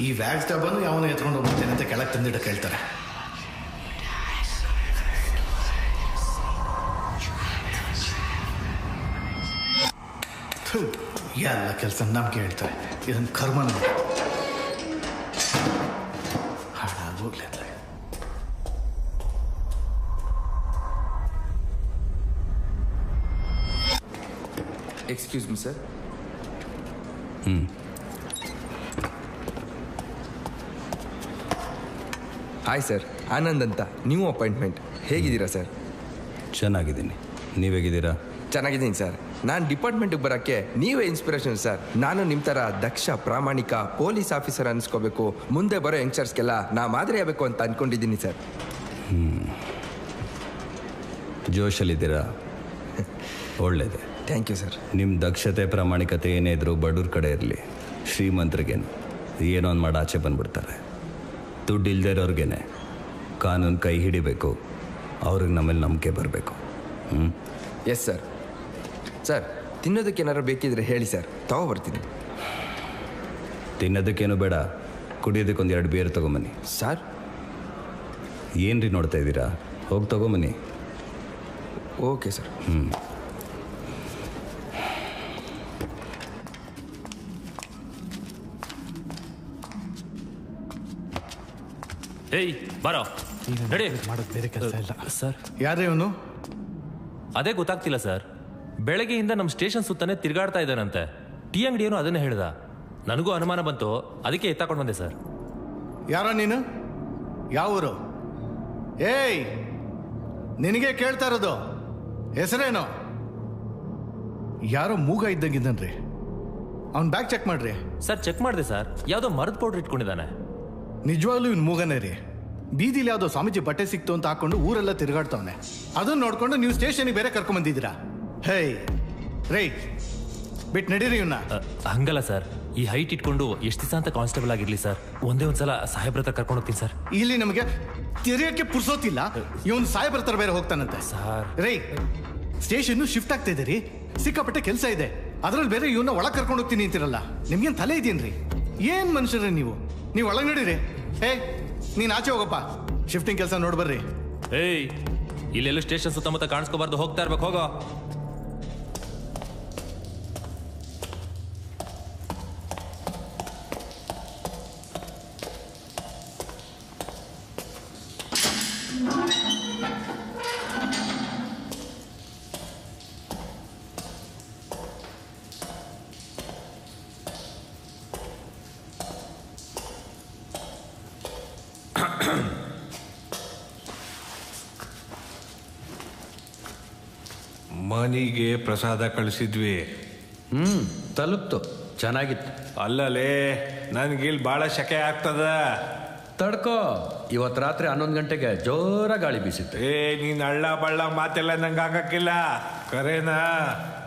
ಈ ವ್ಯಾಕ್ಸ್ ಡಬ್ಬನು ಯಾವನು ಎತ್ಕೊಂಡು ಹೋಗ್ತೇನೆ ಅಂತ ಕೆಳಗೆ ತಂದಿಡ ಕೇಳ್ತಾರೆ. ಎಲ್ಲ ಕೆಲಸ ನಮ್ಗೆ ಹೇಳ್ತಾರೆ. ಇದನ್ನು ಕರ್ಮ ನೋಡಿ ಹಾಳಾಗೋಗ್ಲಿ ಅಂತ. Excuse me sir. Hi sir, Anand ಅಂತ, ನ್ಯೂ ಅಪಾಯಿಂಟ್ಮೆಂಟ್. ಹೇಗಿದ್ದೀರಾ ಸರ್? ಚೆನ್ನಾಗಿದ್ದೀನಿ, ನೀವು ಹೇಗಿದ್ದೀರಾ? ಚೆನ್ನಾಗಿದ್ದೀನಿ ಸರ್. ನಾನು ಡಿಪಾರ್ಟ್ಮೆಂಟಿಗೆ ಬರೋಕ್ಕೆ ನೀವೇ ಇನ್ಸ್ಪಿರೇಷನ್ ಸರ್. ನಾನು ನಿಮ್ಮ ಥರ ದಕ್ಷ ಪ್ರಾಮಾಣಿಕ ಪೊಲೀಸ್ ಆಫೀಸರ್ ಅನ್ಸ್ಕೋಬೇಕು, ಮುಂದೆ ಬರೋ ಯಂಗ್ಸ್ಟರ್ಸ್ಗೆಲ್ಲ ನಾ ಮಾದರಿ ಆಗಬೇಕು ಅಂತ ಅಂದ್ಕೊಂಡಿದ್ದೀನಿ ಸರ್. ಜೋಶಲ್ಲಿದ್ದೀರಾ? ಒಳ್ಳೇದೆ, ಥ್ಯಾಂಕ್ ಯು ಸರ್. ನಿಮ್ಮ ದಕ್ಷತೆ ಪ್ರಾಮಾಣಿಕತೆ ಏನೇ ಇದ್ರೂ ಬಡವ್ರ ಕಡೆ ಇರಲಿ, ಶ್ರೀಮಂತರಿಗೇನು ಏನೋ ಒಂದು ಮಾಡಿ ಆಚೆ ಬಂದ್ಬಿಡ್ತಾರೆ. ದುಡ್ಡು ಇಲ್ಲದೆ ಇರೋರ್ಗೇನೆ ಕಾನೂನು ಕೈ ಹಿಡಿಬೇಕು, ಅವ್ರಿಗೆ ನಮ್ಮಲ್ಲಿ ನಂಬಿಕೆ ಬರಬೇಕು. Yes sir. ಸರ್, ತಿನ್ನೋದಕ್ಕೆ ಏನಾರು ಬೇಕಿದ್ರೆ ಹೇಳಿ ಸರ್, ತಗೊಬರ್ತೀನಿ. ತಿನ್ನೋದಕ್ಕೇನು ಬೇಡ, ಕುಡಿಯೋದಕ್ಕೆ ಒಂದೆರಡು ಬಿಯರ್ ತೊಗೊಂಬನ್ನಿ. ಸರ್ ಏನ್ರಿ ನೋಡ್ತಾ ಇದ್ದೀರಾ? ಹೋಗಿ ತೊಗೊಂಬನ್ನಿ. Okay sir. ಏಯ್ ಬಾರೋ, ನಡಿ. ಮಾಡೋದು ಬೇರೆ ಕೆಲಸ ಇಲ್ಲ ಸರ್. ಯಾರೇ ಇವನು? ಅದೇ ಗೊತ್ತಾಗ್ತಿಲ್ಲ ಸರ್. ಬೆಳಗ್ಗೆಯಿಂದ ನಮ್ಮ ಸ್ಟೇಷನ್ ಸುತ್ತಾನೆ ತಿರುಗಾಡ್ತಾ ಇದ್ದಾನಂತೆ. ಟೀ ಅಂಗಡಿಯೇನು ಅದನ್ನೇ ಹೇಳ್ದ. ನನಗೂ ಅನುಮಾನ ಬಂತು, ಅದಕ್ಕೆ ಎತ್ತಾಕೊಂಡು ಬಂದೆ ಸರ್. ಯಾರೋ ನೀನು? ಯಾವ ಊರು? ಏಯ್, ನಿನಗೆ ಕೇಳ್ತಾ ಇರೋದು. ಹೆಸರೇನು? ಯಾರೋ ಮೂಗ ಇದ್ದಂಗಿದ್ದನ್ರಿ. ಅವ್ನ ಬ್ಯಾಗ್ ಚೆಕ್ ಮಾಡ್ರಿ. ಸರ್ ಚೆಕ್ ಮಾಡಿದೆ ಸರ್, ಯಾವುದೋ ಮರದ ಪೌಡ್ರ್ ಇಟ್ಕೊಂಡಿದ್ದಾನೆ. ನಿಜವಾಗ್ಲೂ ಇವ್ನು ಮೂಗನೇ ರೀ. ಬೀದಿಲಿ ಯಾವುದೋ ಸ್ವಾಮೀಜಿ ಬಟ್ಟೆ ಸಿಕ್ತು ಅಂತ ಹಾಕೊಂಡು ಊರೆಲ್ಲ ತಿರುಗಾಡ್ತಾವನೆ. ಅದನ್ನ ನೋಡ್ಕೊಂಡು ನೀವು ಸ್ಟೇಷನ್ಗೆ ಬೇರೆ ಕರ್ಕೊಂಡ್ಬಂದಿದ್ದೀರಾ. ಹೇಯ್ ರೇ, ಬಿಟ್ಟು ನಡೀರಿ ಇವನ್ನ. ಹಂಗಲ್ಲ ಸರ್, ಈ ಹೈಟ್ ಇಟ್ಕೊಂಡು ಎಷ್ಟು ದಿವಸ ಅಂತ ಕಾನ್ಸ್ಟೇಬಲ್ ಆಗಿರ್ಲಿ ಸರ್, ಒಂದೇ ಒಂದ್ಸಲ ಸಾಹೇಬ್ರ ಹತ್ರ ಕರ್ಕೊಂಡು ಹೋಗ್ತೀನಿ ಸರ್. ಇಲ್ಲಿ ನಮಗೆ ತೆರೆಯೋಕ್ಕೆ ಪುರ್ಸೋತಿಲ್ಲ, ಇವನು ಸಾಹೇಬ್ರ ಹತ್ರ ಬೇರೆ ಹೋಗ್ತಾನಂತೆ. ಸರ್ ರೇ, ಸ್ಟೇಷನ್ ಶಿಫ್ಟ್ ಆಗ್ತಾ ಇದ್ದೀರಿ, ಸಿಕ್ಕಾಪಟ್ಟೆ ಕೆಲಸ ಇದೆ, ಅದ್ರಲ್ಲಿ ಬೇರೆ ಇವನ್ನ ಒಳಗೆ ಕರ್ಕೊಂಡು ಹೋಗ್ತೀನಿ ಅಂತಿರಲ್ಲ. ನಿಮ್ಗೇನು ತಲೆ ಇದೆಯೇನ್ರಿ? ಏನ್ ಮನುಷ್ಯರೇ ನೀವು ಒಳಗೆ ನಡೀರಿ. ಹೇ, ನೀನ್ ಆಚೆ ಹೋಗಪ್ಪ, ಶಿಫ್ಟಿಂಗ್ ಕೆಲಸ ನೋಡ್ಬರ್ರಿ. ಏಯ್, ಇಲ್ಲೆಲ್ಲೂ ಸ್ಟೇಷನ್ ಸುತ್ತಮುತ್ತ ಕಾಣಿಸ್ಕೋಬಾರ್ದು, ಹೋಗ್ತಾ ಇರ್ಬೇಕು, ಹೋಗೋ. ಮನೆಗೆ ಪ್ರಸಾದ ಕಳಿಸಿದ್ವಿ. ತಲುಪ್ತು, ಚೆನ್ನಾಗಿತ್ತು. ಅಲ್ಲಲೇ, ನನಗಿಲ್ಲಿ ಭಾಳ ಶೆಕೆ ಆಗ್ತದ. ತಡ್ಕೋ, ಇವತ್ತು ರಾತ್ರಿ 11 ಗಂಟೆಗೆ ಜೋರ ಗಾಳಿ ಬೀಸಿತ್ತು. ನೀನ್ ಹಳ್ಳ ಬಳ್ಳ ಮಾತೆಲ್ಲ ನಂಗೆ ಆಗಕ್ಕಿಲ್ಲ, ಕರೇನಾ?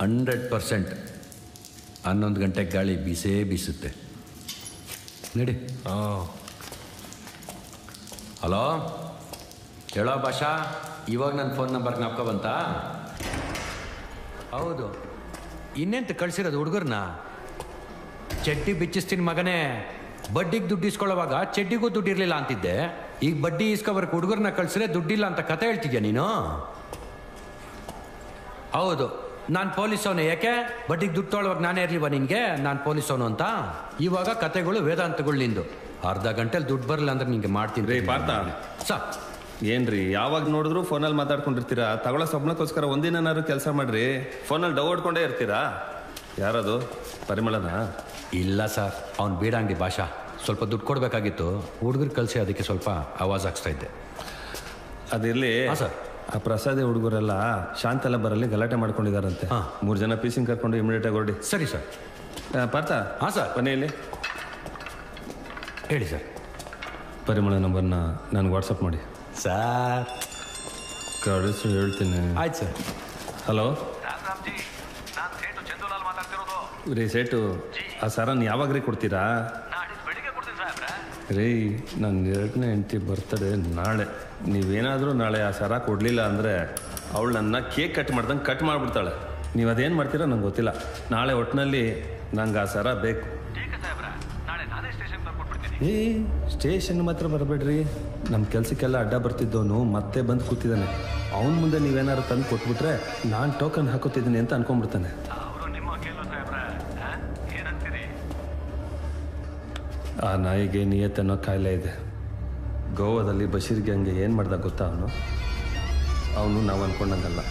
100%. 11 ಗಂಟೆಗೆ ಗಾಳಿ ಬೀಸೇ ಬೀಸುತ್ತೆ. ನಡಿ. ಹಲೋ, ಹೇಳೋ ಭಾಷಾ, ಇವಾಗ ನನ್ನ ಫೋನ್ ನಂಬರ್ ಜ್ಞಾಪಕ ಬಂತಾ? ಹೌದು. ಇನ್ನೆಂತ ಕಳ್ಸಿರೋದು ಹುಡುಗರ್ನ? ಚಡ್ಡಿ ಬಿಚ್ಚಿಸ್ತೀನಿ ಮಗನೇ. ಬಡ್ಡಿಗೆ ದುಡ್ಡು ಇಸ್ಕೊಳ್ಳೋವಾಗ ಚಡ್ಡಿಗೂ ದುಡ್ಡು ಇರಲಿಲ್ಲ ಅಂತಿದ್ದೆ, ಈಗ ಬಡ್ಡಿ ಇಸ್ಕೊಬರ್ಕ ಹುಡುಗರ್ನ ಕಳ್ಸಿದ್ರೆ ದುಡ್ಡಿಲ್ಲ ಅಂತ ಕತೆ ಹೇಳ್ತಿದ್ಯಾ ನೀನು? ಹೌದು, ನಾನು ಪೊಲೀಸವನೇ. ಯಾಕೆ? ಬಡ್ಡಿಗೆ ದುಡ್ಡು ತೊಗೊಳ್ಳುವಾಗ ನಾನೇ ಇರಲಿವ ನಿನಗೆ ನಾನು ಪೊಲೀಸವನು ಅಂತ? ಇವಾಗ ಕತೆಗಳು ವೇದಾಂತಗಳು ನಿಂದು. ಅರ್ಧ ಗಂಟೆಲಿ ದುಡ್ಡು ಬರಲ್ಲ ಅಂದ್ರೆ ನಿಂಗೆ ಮಾಡ್ತೀನಿ. ರೀ ಪಾರ್ಥ, ಸಾರ್ ಏನ್ರಿ ಯಾವಾಗ ನೋಡಿದ್ರು ಫೋನಲ್ಲಿ ಮಾತಾಡ್ಕೊಂಡಿರ್ತೀರಾ? ತಗೊಳ್ಳೋ ಸ್ವಪ್ನಕ್ಕೋಸ್ಕರ ಒಂದಿನಾರು ಕೆಲಸ ಮಾಡ್ರಿ. ಫೋನಲ್ಲಿ ಡವ್ ಹೊಡ್ಕೊಂಡೇ ಇರ್ತೀರಾ? ಯಾರದು? ಪರಿಮಳನಾ? ಇಲ್ಲ ಸರ್, ಅವ್ನು ಬೀಡಂಗಡಿ ಭಾಷಾ. ಸ್ವಲ್ಪ ದುಡ್ಡು ಕೊಡಬೇಕಾಗಿತ್ತು, ಹುಡುಗರು ಕಳಿಸಿ ಅದಕ್ಕೆ ಸ್ವಲ್ಪ ಆವಾಜ್ ಹಾಕ್ಸ್ತಾ ಇದ್ದೆ. ಅದಿರಲಿ ಸರ್, ಆ ಪ್ರಸಾದಿ ಹುಡುಗರೆಲ್ಲ ಶಾಂತೆಲ್ಲ ಬರಲಿ ಗಲಾಟೆ ಮಾಡ್ಕೊಂಡಿದಾರಂತೆ. 3 ಜನ ಪೀಸಿಂಗ್ ಕರ್ಕೊಂಡು ಇಮಿಡಿಯೇಟಾಗಿ ಹೊರಡಿ. ಸರಿ ಸರ್. ಪಾರ್ಥ? ಹಾಂ ಸರ್. ಮನೆಯಲ್ಲಿ ಹೇಳಿ ಸರ್. ಪರಿಮಳ ನಂಬರ್ನ ನನಗೆ ವಾಟ್ಸಪ್ ಮಾಡಿ ಸರ್. ಕಳಿಸು, ಹೇಳ್ತೀನಿ. ಆಯ್ತು ಸರ್. ಹಲೋ ರೀ ಸೇಟು, ಆ ಸರನ್ನು ಯಾವಾಗ ರೀ ಕೊಡ್ತೀರಾ? ರೀ, ನನ್ನ 2ನೇ ಹೆಂಡತಿ ಬರ್ತಡೆ ನಾಳೆ. ನೀವೇನಾದರೂ ನಾಳೆ ಆ ಸರ ಕೊಡಲಿಲ್ಲ ಅಂದರೆ ಅವಳು ನನ್ನ ಕೇಕ್ ಕಟ್ ಮಾಡ್ದಂಗೆ ಕಟ್ ಮಾಡಿಬಿಡ್ತಾಳೆ. ನೀವು ಅದೇನು ಮಾಡ್ತೀರೋ ನಂಗೆ ಗೊತ್ತಿಲ್ಲ. ನಾಳೆ ಒಟ್ಟಿನಲ್ಲಿ ನಂಗೆ ಆ ಸರ ಬೇಕು. ಏ ಸ್ಟೇಷನ್ ಮಾತ್ರ ಬರಬೇಡ್ರಿ. ನಮ್ಮ ಕೆಲಸಕ್ಕೆಲ್ಲ ಅಡ್ಡ ಬರ್ತಿದ್ದವನು ಮತ್ತೆ ಬಂದು ಕೂತಿದ್ದಾನೆ. ಅವನ ಮುಂದೆ ನೀವೇನಾದ್ರು ತಂದು ಕೊಟ್ಬಿಟ್ರೆ ನಾನು ಟೋಕನ್ ಹಾಕೋತಿದ್ದೀನಿ ಅಂತ ಅನ್ಕೊಂಡ್ಬಿಡ್ತಾನೆ. ಆ ನಾಯಿಗೆ ನಿಯತ್ತನ್ನೋ ಕಾಯಿಲೆ ಇದೆ. ಗೋವಾದಲ್ಲಿ ಬಶೀರ್ಗೆ ಹಂಗೆ ಏನು ಮಾಡ್ದ ಗೊತ್ತಾ ಅವನು ನಾವು ಅನ್ಕೊಂಡಂಗಲ್ಲ.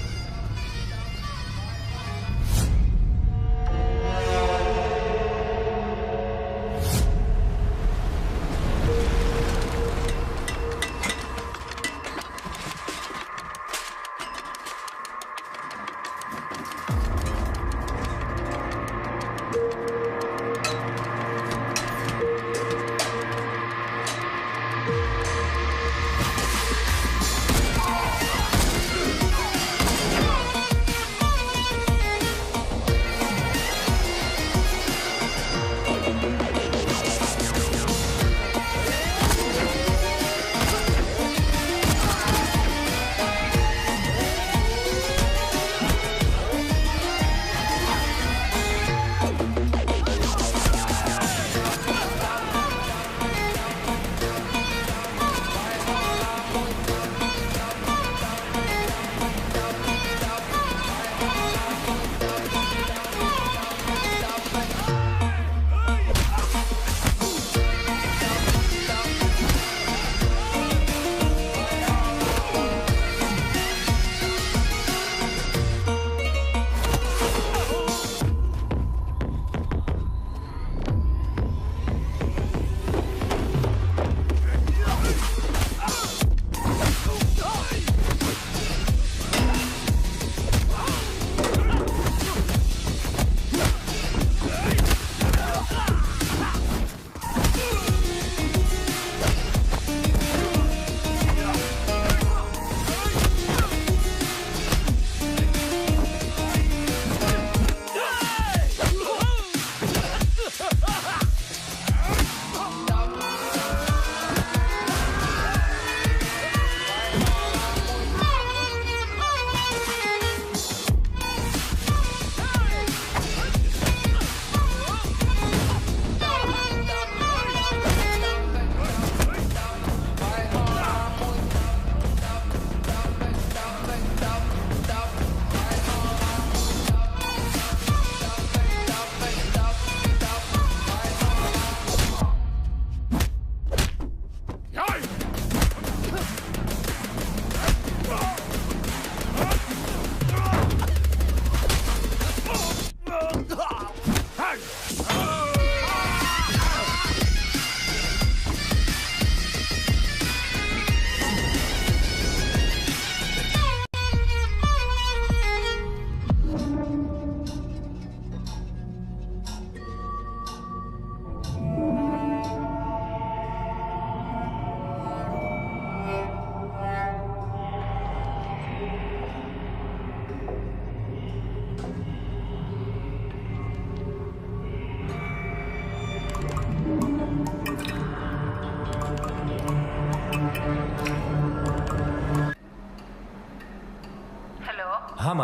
ಹಾಮ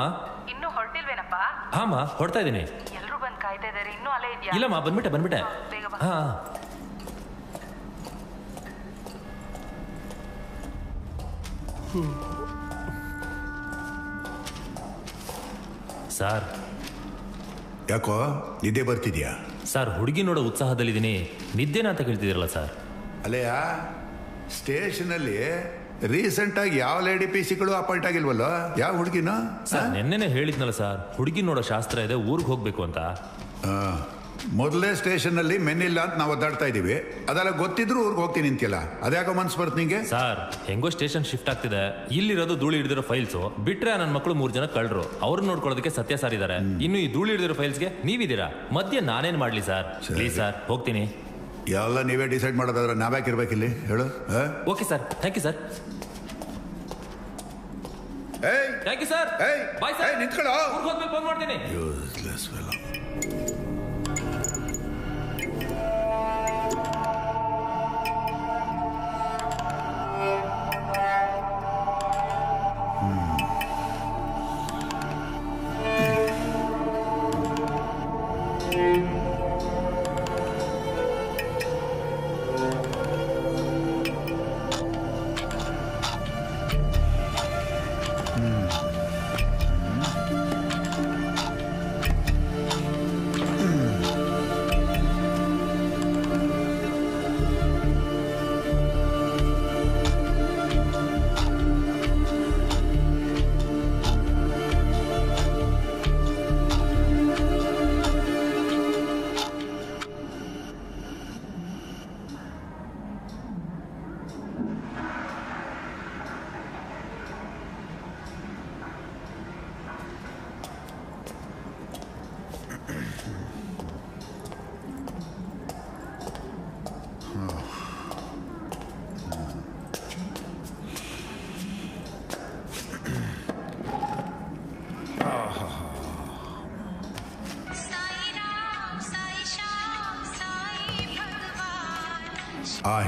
ಇನ್ನೂ ಹೊರಟಿಲ್ವೇನಪ್ಪ? ಹಾಮ ಹೊರಡ್ತಾ ಇದ್ದೀನಿ. ಎಲ್ಲರೂ ಬಂದು ಕಾಯ್ತಾ ಇದ್ದಾರೆ. ಇನ್ನೂ ಅಲ್ಲೇ ಇದೆಯಾ? ಇಲ್ಲಮ್ಮ ಬಂದ್ಬಿಟ್ಟೆ. ಬೇಗ ಬಾ. ಹಾ ಸರ್. ಯಾಕೋ ನಿದ್ದೆ ಬರ್ತಿದ್ಯಾ? ಸರ್ ಹುಡುಗಿ ನೋಡೋ ಉತ್ಸಾಹದಲ್ಲಿದ್ದೀನಿ. ನಿದ್ದೆನಾ ಅಂತ ಕೇಳ್ತಿದ್ದೀರಲ್ಲ ಸರ್? ಅಲ್ಲಯ್ಯ, ಸ್ಟೇಷನಲ್ಲಿ ರೀಸೆಂಟ್ ಆಗಿ ಯಾವ ಲೇಡಿ ಪಿ ಸಿಗಳು ಅಪಾಯಿಂಟ್ ಆಗಿಲ್ವಲ್ಲ? ಯಾವ ಹುಡುಗಿನ? ಸರ್ ನೆನ್ನೆನೆ ಹೇಳಿದ್ನಲ್ಲ ಸರ್, ಹುಡುಗಿ ನೋಡೋ ಶಾಸ್ತ್ರ ಇದೆ, ಊರಿಗೆ ಹೋಗ್ಬೇಕು ಅಂತ. ಮೊದಲೇ ಸ್ಟೇಷನ್ ಅಲ್ಲಿ ಮೆನ್ನಿಲ್ಲ ಅಂತ ನಾವು ಒದ್ದಾಡ್ತಾ ಇದೀವಿ. ಅದೆಲ್ಲ ಗೊತ್ತಿದ್ರು ಊರಿಗೆ ಹೋಗ್ತೀನಿ ಅಂತೀಯಲ್ಲ, ಅದ್ಯಾಕೋ ಮನ್ಸು ಬರ್ತ ನಿಂಗೆ? ಸರ್ ಹೆಂಗೋ ಸ್ಟೇಷನ್ ಶಿಫ್ಟ್ ಆಗ್ತಿದೆ. ಇಲ್ಲಿರೋದು ಧೂಳಿ ಹಿಡಿದಿರೋ ಫೈಲ್ಸ್ ಬಿಟ್ರೆ ನನ್ನ ಮಕ್ಕಳು 3 ಜನ ಕಳ್ರು. ಅವ್ರನ್ನ ನೋಡ್ಕೊಳ್ಳೋದಕ್ಕೆ ಸತ್ಯ ಸರ್ ಇದಾರೆ. ಇನ್ನು ಈ ಧೂಳಿ ಹಿಡಿದಿರೋ ಫೈಲ್ಸ್ಗೆ ನೀವಿದ್ದೀರಾ. ಮಧ್ಯೆ ನಾನೇನ್ ಮಾಡ್ಲಿ ಸರ್? ಪ್ಲೀಸ್ ಸರ್, ಹೋಗ್ತೀನಿ. ಎಲ್ಲ ನೀವೇ ಡಿಸೈಡ್ ಮಾಡೋದಾದ್ರೆ ನಾವ್ಯಾಕಿರ್ಬೇಕಿಲ್ಲಿ ಹೇಳು? Okay sir, thank you sir. Thank you sir. Bye sir. ನಿಂತ್ಕೊಳ್ಳೋ, ಊರಿಗೆ ಹೋದ್ಮೇಲೆ ಫೋನ್ ಮಾಡ್ತೀನಿ. Useless fellow.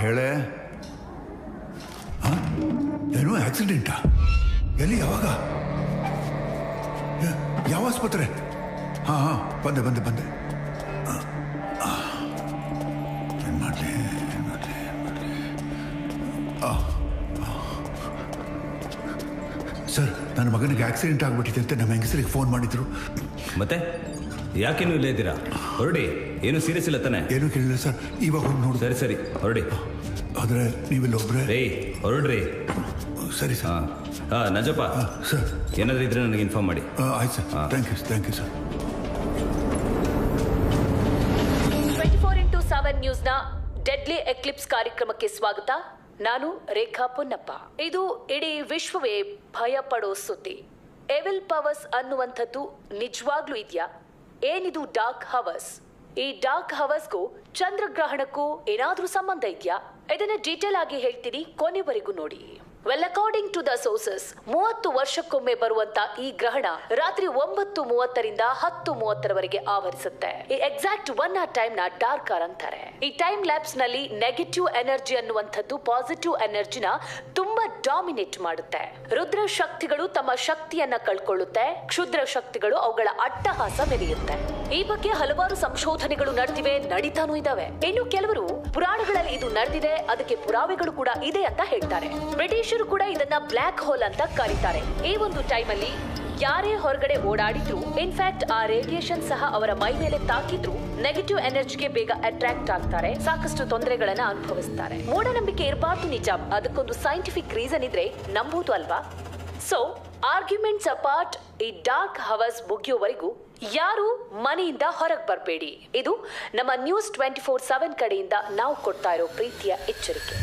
ಹೇಳೆ. ಏನೋ ಆಕ್ಸಿಡೆಂಟಾ? ಎಲ್ಲಿ? ಯಾವಾಗ? ಯಾವ ಆಸ್ಪತ್ರೆ? ಹಾಂ ಬಂದೆ ಏನು ಮಾಡಲಿ? ಸರ್, ನನ್ನ ಮಗನಿಗೆ ಆಕ್ಸಿಡೆಂಟ್ ಆಗ್ಬಿಟ್ಟಿದೆ ಅಂತ ನಮ್ಮ ಹೆಂಗಸರಿಗೆ ಫೋನ್ ಮಾಡಿದ್ರು. ಮತ್ತೆ ಯಾಕೆ ನೀವು ಇಲ್ಲೇ ಇದ್ದೀರಾ? ಹೊರಡಿ. ಏನು ಸೀರಿಯಸ್ ಇಲ್ಲ ತಾನೆ? ಏನೂ ಕೇಳಿಲ್ಲ ಸರ್. ಇವಾಗ ಹೋಗಿ ನೋಡಿ. ಸರಿ ಹೊರಡಿ. ಆದರೆ ನೀವೆಲ್ಲ ಒಬ್ಬರೇ? ಹೊರಡ್ರಿ. ಸರಿ ಸರ್. ನಂಜಪ್ಪ ಸರ್, ಏನಾದರೂ ಇದ್ರೆ ನನಗೆ ಇನ್ಫಾರ್ಮ್ ಮಾಡಿ. ಆಯ್ತು sir. Thank you sir. 24x7 ನ್ಯೂಸ್ನ ಡೆಡ್ಲಿ ಎಕ್ಲಿಪ್ಸ್ ಕಾರ್ಯಕ್ರಮಕ್ಕೆ ಸ್ವಾಗತ. ನಾನು ರೇಖಾ ಪೊನ್ನಪ್ಪ. ಇದು ಇಡೀ ವಿಶ್ವವೇ ಭಯಪಡೋ ಸುದ್ದಿ. ಎವಿಲ್ ಪವರ್ಸ್ ಅನ್ನುವಂಥದ್ದು ನಿಜವಾಗ್ಲೂ ಇದೆಯಾ? ಏನಿದು ಡಾರ್ಕ್ ಹವರ್ಸ್? ಈ ಡಾರ್ಕ್ ಹವರ್ಸ್ಗೂ ಚಂದ್ರಗ್ರಹಣಕ್ಕೂ ಏನಾದ್ರೂ ಸಂಬಂಧ ಇದೆಯಾ? ಇದನ್ನ ಡೀಟೇಲ್ ಆಗಿ ಹೇಳ್ತೀನಿ, ಕೊನೆವರೆಗೂ ನೋಡಿ. Well, according to the sources, 30 ವರ್ಷಕ್ಕೊಮ್ಮೆ ಬರುವಂತ ಈ ಗ್ರಹಣ ರಾತ್ರಿ 9:30ರಿಂದ 10:30ರವರೆಗೆ ಆವರಿಸುತ್ತೆ. ಈ ಎಕ್ಸಾಕ್ಟ್ 1 hour ಟೈಮ್ ನ ಡಾರ್ಕ್ ಅವರ್ ಅಂತಾರೆ. ಈ ಟೈಮ್ ಲ್ಯಾಪ್ಸ್ ನಲ್ಲಿ ನೆಗೆಟಿವ್ ಎನರ್ಜಿ ಅನ್ನುವಂಥದ್ದು ಪಾಸಿಟಿವ್ ಎನರ್ಜಿನ ತುಂಬಾ ಡಾಮಿನೇಟ್ ಮಾಡುತ್ತೆ. ರುದ್ರ ಶಕ್ತಿಗಳು ತಮ್ಮ ಶಕ್ತಿಯನ್ನ ಕಳ್ಕೊಳ್ಳುತ್ತೆ, ಕ್ಷುದ್ರ ಶಕ್ತಿಗಳು ಅವುಗಳ ಅಟ್ಟಹಾಸ ಮೆರೆಯುತ್ತೆ. ಈ ಬಗ್ಗೆ ಹಲವಾರು ಸಂಶೋಧನೆಗಳು ನಡೆದಿವೆ, ನಡೀತಾನೂ ಇದಾವೆ. ಇನ್ನು ಕೆಲವರು ಪುರಾಣಗಳಲ್ಲಿ ಇದು ನಡೆದಿದೆ, ಅದಕ್ಕೆ ಪುರಾವೆಗಳು ಕೂಡ ಇದೆ ಅಂತ ಹೇಳ್ತಾರೆ. ಬ್ರಿಟಿಷರು ಕೂಡ ಇದನ್ನ ಬ್ಲ್ಯಾಕ್ ಹೋಲ್ ಅಂತ ಕರೀತಾರೆ. ಈ ಒಂದು ಟೈಮ್ ಅಲ್ಲಿ ಯಾರೇ ಹೊರಗಡೆ ಓಡಾಡಿದ್ರು, ಇನ್ಫ್ಯಾಕ್ಟ್ ಆ ರೇಡಿಯೇಷನ್ ಸಹ ಅವರ ಮೈ ಮೇಲೆ ತಾಕಿದ್ರು, ನೆಗೆಟಿವ್ ಎನರ್ಜಿಗೆ ಬೇಗ ಅಟ್ರಾಕ್ಟ್ ಆಗ್ತಾರೆ, ಸಾಕಷ್ಟು ತೊಂದರೆಗಳನ್ನ ಅನುಭವಿಸ್ತಾರೆ. ಮೂಢನಂಬಿಕೆ ಇರಬಾರ್ದು, ನಿಜ. ಅದಕ್ಕೊಂದು ಸೈಂಟಿಫಿಕ್ ರೀಸನ್ ಇದ್ರೆ ನಂಬೋದು ಅಲ್ವಾ? ಸೊ ಆರ್ಗ್ಯುಮೆಂಟ್ಸ್ ಅಪಾರ್ಟ್, ಈ ಡಾರ್ಕ್ ಹವರ್ಸ್ ಮುಗಿಯೋವರೆಗೂ ಯಾರು ಮನೆಯಿಂದ ಹೊರಗೆ ಬರಬೇಡಿ. ಇದು ನಮ್ಮ ನ್ಯೂಸ್ 24/7 ಕಡೆಯಿಂದ ನಾವು ಕೊಡ್ತಾ ಇರೋ ಪ್ರೀತಿಯ ಎಚ್ಚರಿಕೆ.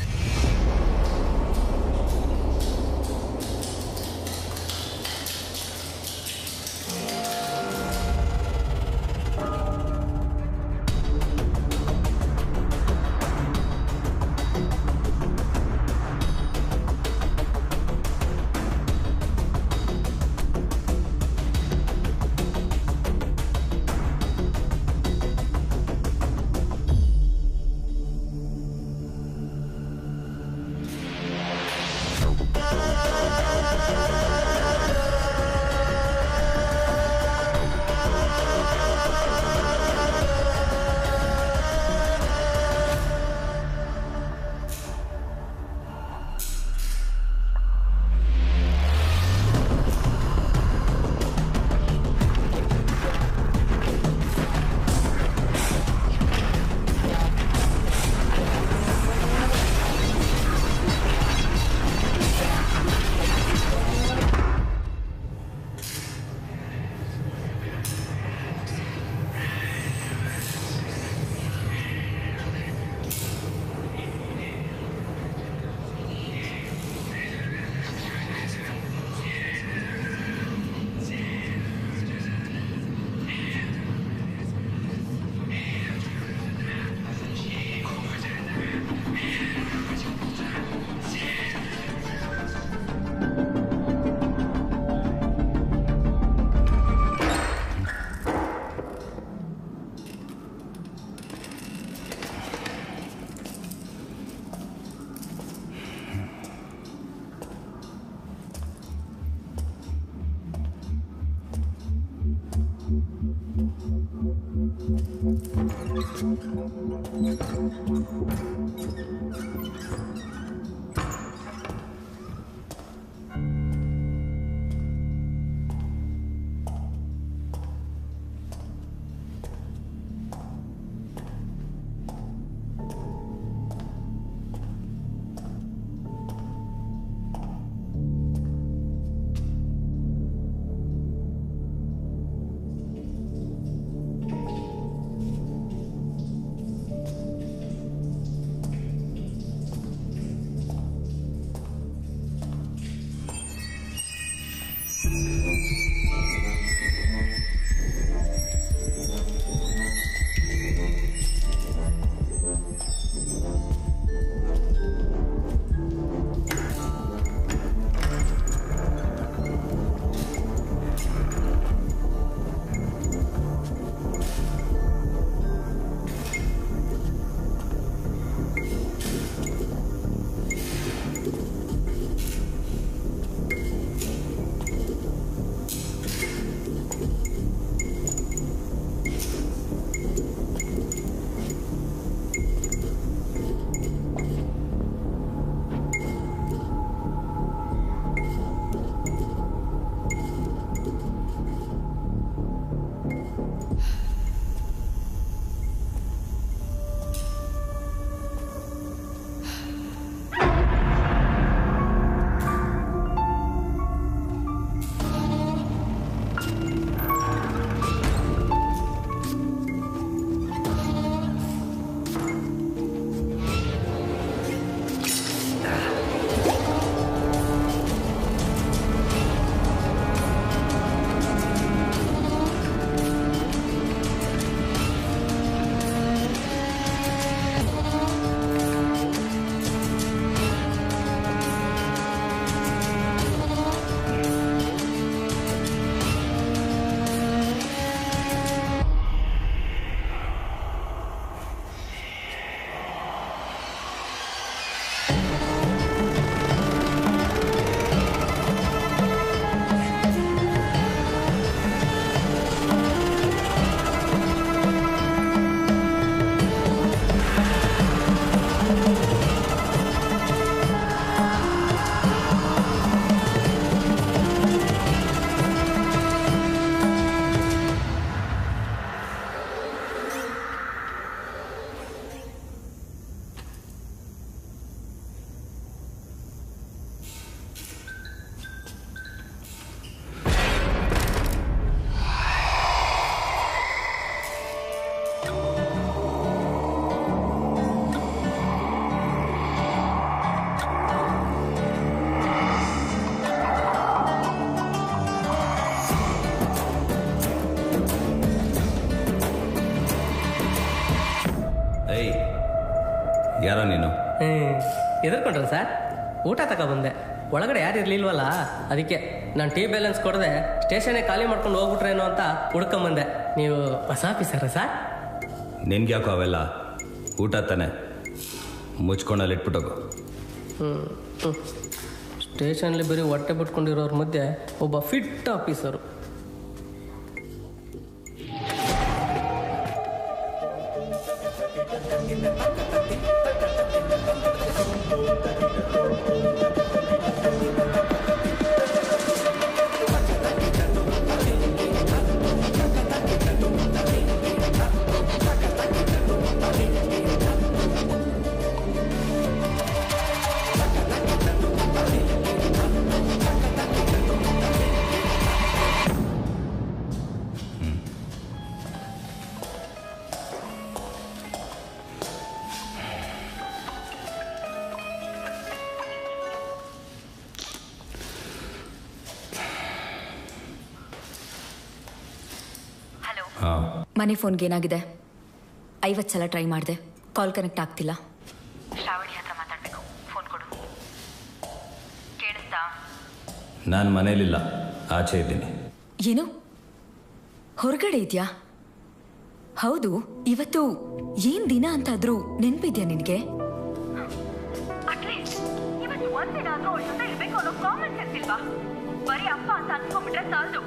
ಯಾರೋ ನೀನು? ಎದುರ್ಕೊಂಡ್ರ ಸರ್? ಊಟ ತಗೊಬಂದೆ. ಒಳಗಡೆ ಯಾರು ಇರ್ಲಿಲ್ವಲ್ಲ, ಅದಕ್ಕೆ ನಾನು ಟೀ ಬ್ಯಾಲೆನ್ಸ್ ಕೊಡದೆ ಸ್ಟೇಷನ್ಗೆ ಖಾಲಿ ಮಾಡ್ಕೊಂಡು ಹೋಗ್ಬಿಟ್ರೇನೋ ಅಂತ ಹುಡ್ಕೊಂಬಂದೆ. ನೀವು ಹೊಸ ಆಫೀಸರ ಸರ್? ನಿನ್ಗೆ ಯಾಕೋ ಅವೆಲ್ಲ? ಊಟ ತಾನೆ, ಮುಚ್ಕೊಂಡಲ್ಲಿ ಇಟ್ಬಿಟ್ಟೋಗು. ಸ್ಟೇಷನ್ಲಿ ಬರೀ ಹೊಟ್ಟೆ ಬಿಟ್ಕೊಂಡಿರೋರ ಮಧ್ಯೆ ಒಬ್ಬ ಫಿಟ್ ಆಫೀಸರು. ಮನೆ ಫೋನ್ಗೆ ಏನಾಗಿದೆ? 50 ಸಲ ಟ್ರೈ ಮಾಡಿದೆ, ಕಾಲ್ ಕನೆಕ್ಟ್ ಆಗ್ತಿಲ್ಲ. ಶ್ರಾವಣಿ ಹತ್ರ ಮಾತಾಡ್ಬೇಕು, ಫೋನ್ ಕೊಡು. ಕೇಳಿಸ್ತಾ? ನಾನು ಮನೇಲಿಲ್ಲ, ಆಚೆ ಇದ್ದೀನಿ. ಏನು, ಹೊರಗಡೆ ಇದೆಯಾ? ಹೌದು, ಇವತ್ತು ಏನ್ ದಿನ ಅಂತಾದ್ರೂ ನೆನ್ಪಿದ್ಯಾ ನಿನಗೆ? ಅಟ್ಲೀಸ್ಟ್ ಇವತ್ತು ಒಂದಿನ ಆದ್ರೂ ಅವಳ ಜೊತೆ ಇರ್ಬೇಕು ಅನ್ನೋ ಕಾಮನ್ ಸೆನ್ಸ್ ಇಲ್ವಾ? ಬರೀ ಅಪ್ಪ ಅಂತ ಅನ್ಕೊಂಡ್ಬಿಟ್ರೆ ಸಾಲದು,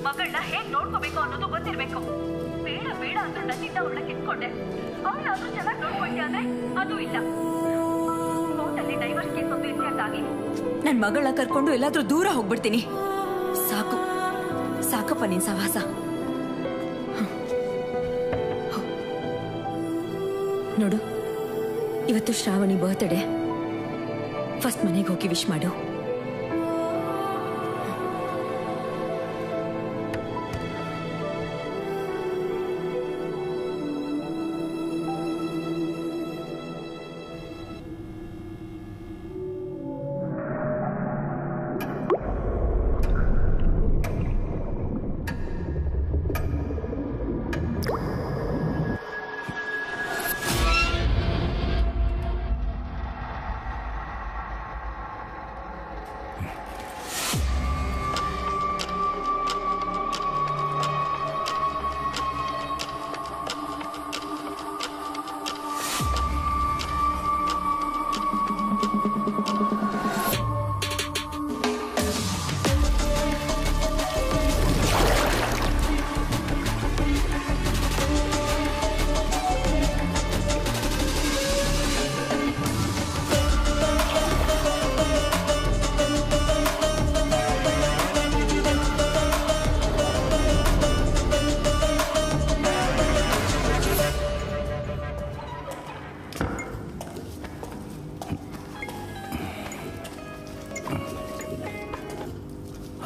ಮಗಳನ್ನ ಹೇಗ್ ನೋಡ್ಕೋಬೇಕು ಅನ್ನೋದು ಗೊತ್ತಿರ್ಬೇಕು. ಬೇಡ ಬೇಡ ಅಂದ್ರೂ ನನ್ನಿಂದ ಅವಳನ್ನ ಕಿತ್ಕೊಂಡೆ. ಅವಳಾದ್ರೂ ಚೆನ್ನಾಗಿ ನೋಡ್ಕೊಳ್ತೀಯ ಅಂದ್ರೆ ಅದು ಇಲ್ಲ. ಕೋರ್ಟಲ್ಲಿ ಡೈವರ್ಸ್ ಕೇಸ್ ಒಂದು ಇತ್ಯರ್ಥ ಆಗಿ ನನ್ ಮಗಳನ್ನ ಕರ್ಕೊಂಡು ಎಲ್ಲಾದ್ರೂ ದೂರ ಹೋಗ್ಬಿಡ್ತೀನಿ. ಸಾಕು ಸಾಕಪ್ಪ ನಿನ್ ಸಹವಾಸ. ನೋಡು, ಇವತ್ತು ಶ್ರಾವಣಿ ಬರ್ತ್ಡೇ. ಫಸ್ಟ್ ಮನೆಗೆ ಹೋಗಿ ವಿಶ್ ಮಾಡು.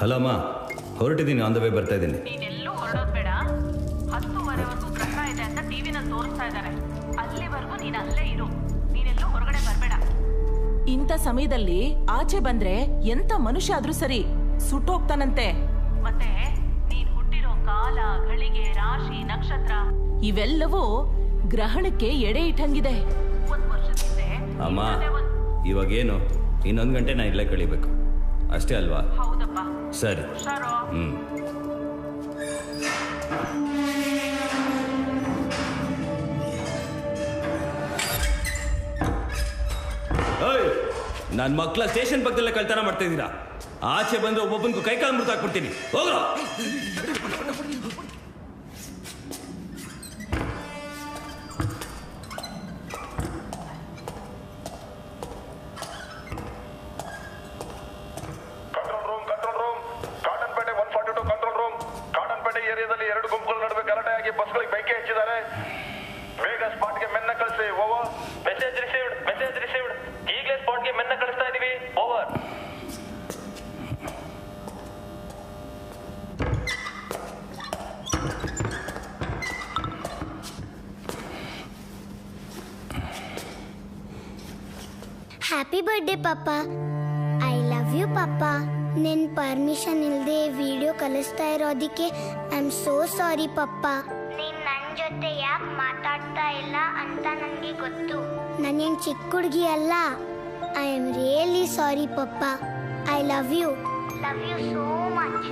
ಹಲೋ ಅಮ್ಮ, ಹೊರಟಿದ್ದೀನಿ, ಆನ್ ದ ವೇ ಬರ್ತಾ ಇದ್ದೀನಿ. ನೀನೆಲ್ಲೂ ಹೊರಡೋದು ಬೇಡ. 10:30ವರೆಗೂ ಗ್ರಹ ಇದೆ ಅಂತ ಟಿವಿನಲ್ಲಿ ತೋರಿಸ್ತಾ ಇದ್ದಾರೆ. ಅಲ್ಲಿವರೆಗೂ ನೀನು ಅಲ್ಲೇ ಇರು. ನೀನೆಲ್ಲೂ ಹೊರಗಡೆ ಬರಬೇಡ. ಇಂಥ ಸಮಯದಲ್ಲಿ ಆಚೆ ಬಂದ್ರೆ ಎಂತ ಮನುಷ್ಯ ಆದ್ರೂ ಸರಿ ಸುಟ್ಟೋಗ್ತಾನಂತೆ. ಮತ್ತೆ ನೀನ್ ಹುಟ್ಟಿರೋ ಕಾಲ, ಘಳಿಗೆ, ರಾಶಿ, ನಕ್ಷತ್ರ ಇವೆಲ್ಲವೂ ಗ್ರಹಣಕ್ಕೆ ಎಡೆ ಇಟ್ಟಂಗಿದೆ. 1 ವರ್ಷದ ಹಿಂದೆ ಅಮ್ಮ, ಇವಾಗೇನು? ಇನ್ನೊಂದು ಗಂಟೆ ನಾನು ಇಲ್ಲೇ ಕಳಿಬೇಕು ಅಷ್ಟೇ ಅಲ್ವಾ? ಹೌದಪ್ಪ. ಸರಿ. ನನ್ನ ಮಕ್ಕಳ ಸ್ಟೇಷನ್ ಪಕ್ಕದಲ್ಲೇ ಕಳ್ತನ ಮಾಡ್ತಾ ಇದ್ದೀರಾ. ಆಚೆ ಬಂದ್ರೆ ಒಬ್ಬೊಬ್ಬನಿಗೂ ಕೈಕಾಲು ಮುರಿದು ಹಾಕ್ಬಿಡ್ತೀನಿ. ಹೋಗ್ರ. ಹ್ಯಾಪಿ ಬರ್ಡೇ ಪಾಪ. ಐ ಲವ್ ಯು ಪಾಪ. ನಿನ್ ಪರ್ಮಿಷನ್ ಇಲ್ಲದೆ ವಿಡಿಯೋ ಕಲಿಸ್ತಾ ಇರೋದಕ್ಕೆ ಐ ಆಮ್ ಸೋ ಸಾರಿ ಪಪ್ಪ. ನೀನ್ ನನ್ ಜೊತೆ ಯಾಕೆ ಮಾತಾಡ್ತಾ ಇಲ್ಲ ಅಂತ ನನಗೆ ಗೊತ್ತು. ನಾನೇನು ಚಿಕ್ಕ ಹುಡುಗಿ ಅಲ್ಲ. ಐ ಆಮ್ ರಿಯಲಿ ಸಾರಿ ಪಪ್ಪ. I love you so much.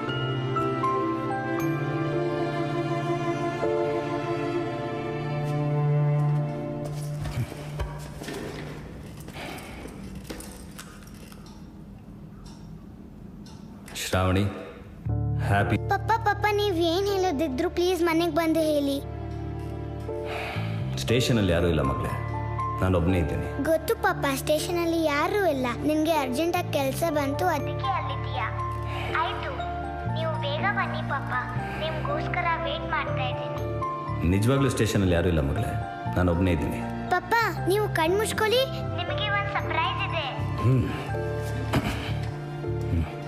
Shravani, happy. ಪಪ್ಪ ನೀವೇನು ಹೇಳೋದಿದ್ರು ಪ್ಲೀಸ್ ಮನೆಗೆ ಬಂದು ಹೇಳಿ. ಸ್ಟೇಷನಲ್ಲಿ ಯಾರೂ ಇಲ್ಲ ಮಗಳೇ, ನಾನೊಬ್ಬನೇ ಇದ್ದೇನೆ. ಗೊತ್ತು ಪಪ್ಪ, ಸ್ಟೇಷನಲ್ಲಿ ಯಾರೂ ಇಲ್ಲ. ನಿನಗೆ ಅರ್ಜೆಂಟಾಗಿ ಕೆಲಸ ಬಂತು, ಅದಕ್ಕೆ ಅಲ್ಲಿದ್ದೀಯಾ. ಆಯ್ತು, ನೀವು ಬೇಗ ಬನ್ನಿ ಪಪ್ಪ, ನಿಮ್ಗೋಸ್ಕರ ವೇಟ್ ಮಾಡ್ತಾ ಇದ್ದೀನಿ. ನಿಜವಾಗ್ಲೂ ಸ್ಟೇಷನಲ್ಲಿ ಯಾರೂ ಇಲ್ಲ ಮಗಳೇ, ನಾನೊಬ್ಬನೇ ಇದ್ದೀನಿ. ಪಪ್ಪ ನೀವು ಕಣ್ಣು ಮುಚ್ಕೊಳ್ಳಿ, ನಿಮಗೆ ಒಂದು ಸರ್ಪ್ರೈಸ್ ಇದೆ.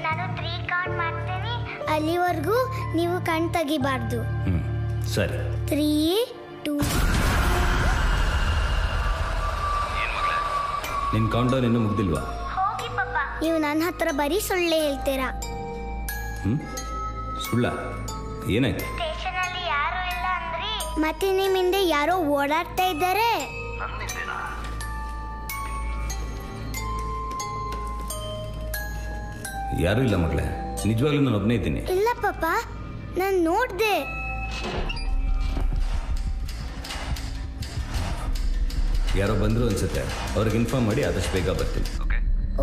ನಾನು 3 ಕೌಂಟ್ ಮಾಡ್ತೀನಿ, ಅಲ್ಲಿವರೆಗೂ ನೀವು ಕಣ್ ತೆಗಿಬಾರ್ದು. ಸರಿ. 3, 2. ನಿನ್ನ ಕೌಂಟ್ ಡೌನ್ ಇನ್ನೂ ಮುಗ್ದಿಲ್ವಾ? ಹೋಗಿ ಪಪ್ಪ, ನೀವು ನನ್ನ ಹತ್ರ ಬರೀ ಸುಳ್ಳೆ ಹೇಳ್ತೀರಾ. ಸುಳ್ಳ? ಏನಾಯ್ತು? ಸ್ಟೇಷನಲ್ಲಿ ಯಾರು ಇಲ್ಲ ಅಂದ್ರಿ, ಮತ್ತೆ ನಿಮ್ಮ ಹಿಂದೆ ಯಾರೋ ಓಡಾಡ್ತಾ ಇದ್ದಾರೆ. ಯಾರೂ ಇಲ್ಲ ಮಗಳೇ, ನಿಜವಾಗ್ಲೂ ನಾನು ಒಬ್ಬನೇ ಇದ್ದೀನಿ. ಇಲ್ಲ ಪಾಪ, ನಾನು ನೋಡ್ದೆ. ಯಾರೋ ಬಂದ್ರು ಅನ್ಸುತ್ತೆ, ಅವ್ರಿಗೆ ಇನ್ಫಾರ್ಮ್ ಮಾಡಿ ಆದಷ್ಟು ಬೇಗ ಬರ್ತೀನಿ.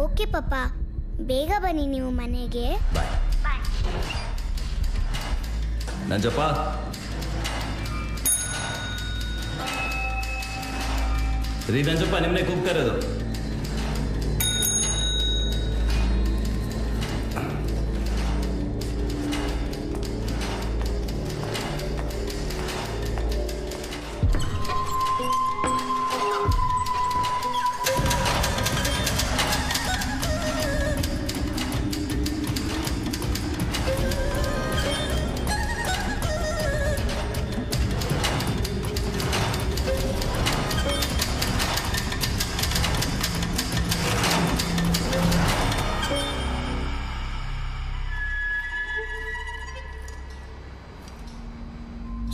ಓಕೆ ಪಾಪ, ಬೇಗ ಬನ್ನಿ ನೀವು ಮನೆಗೆ. ಬಾಯ್. ನಂಜಪ್ಪ, ರೀ ನಂಜಪ್ಪ, ನಿಮ್ಮನೆ ಕೂಗ್ತಾ ಇರೋದು.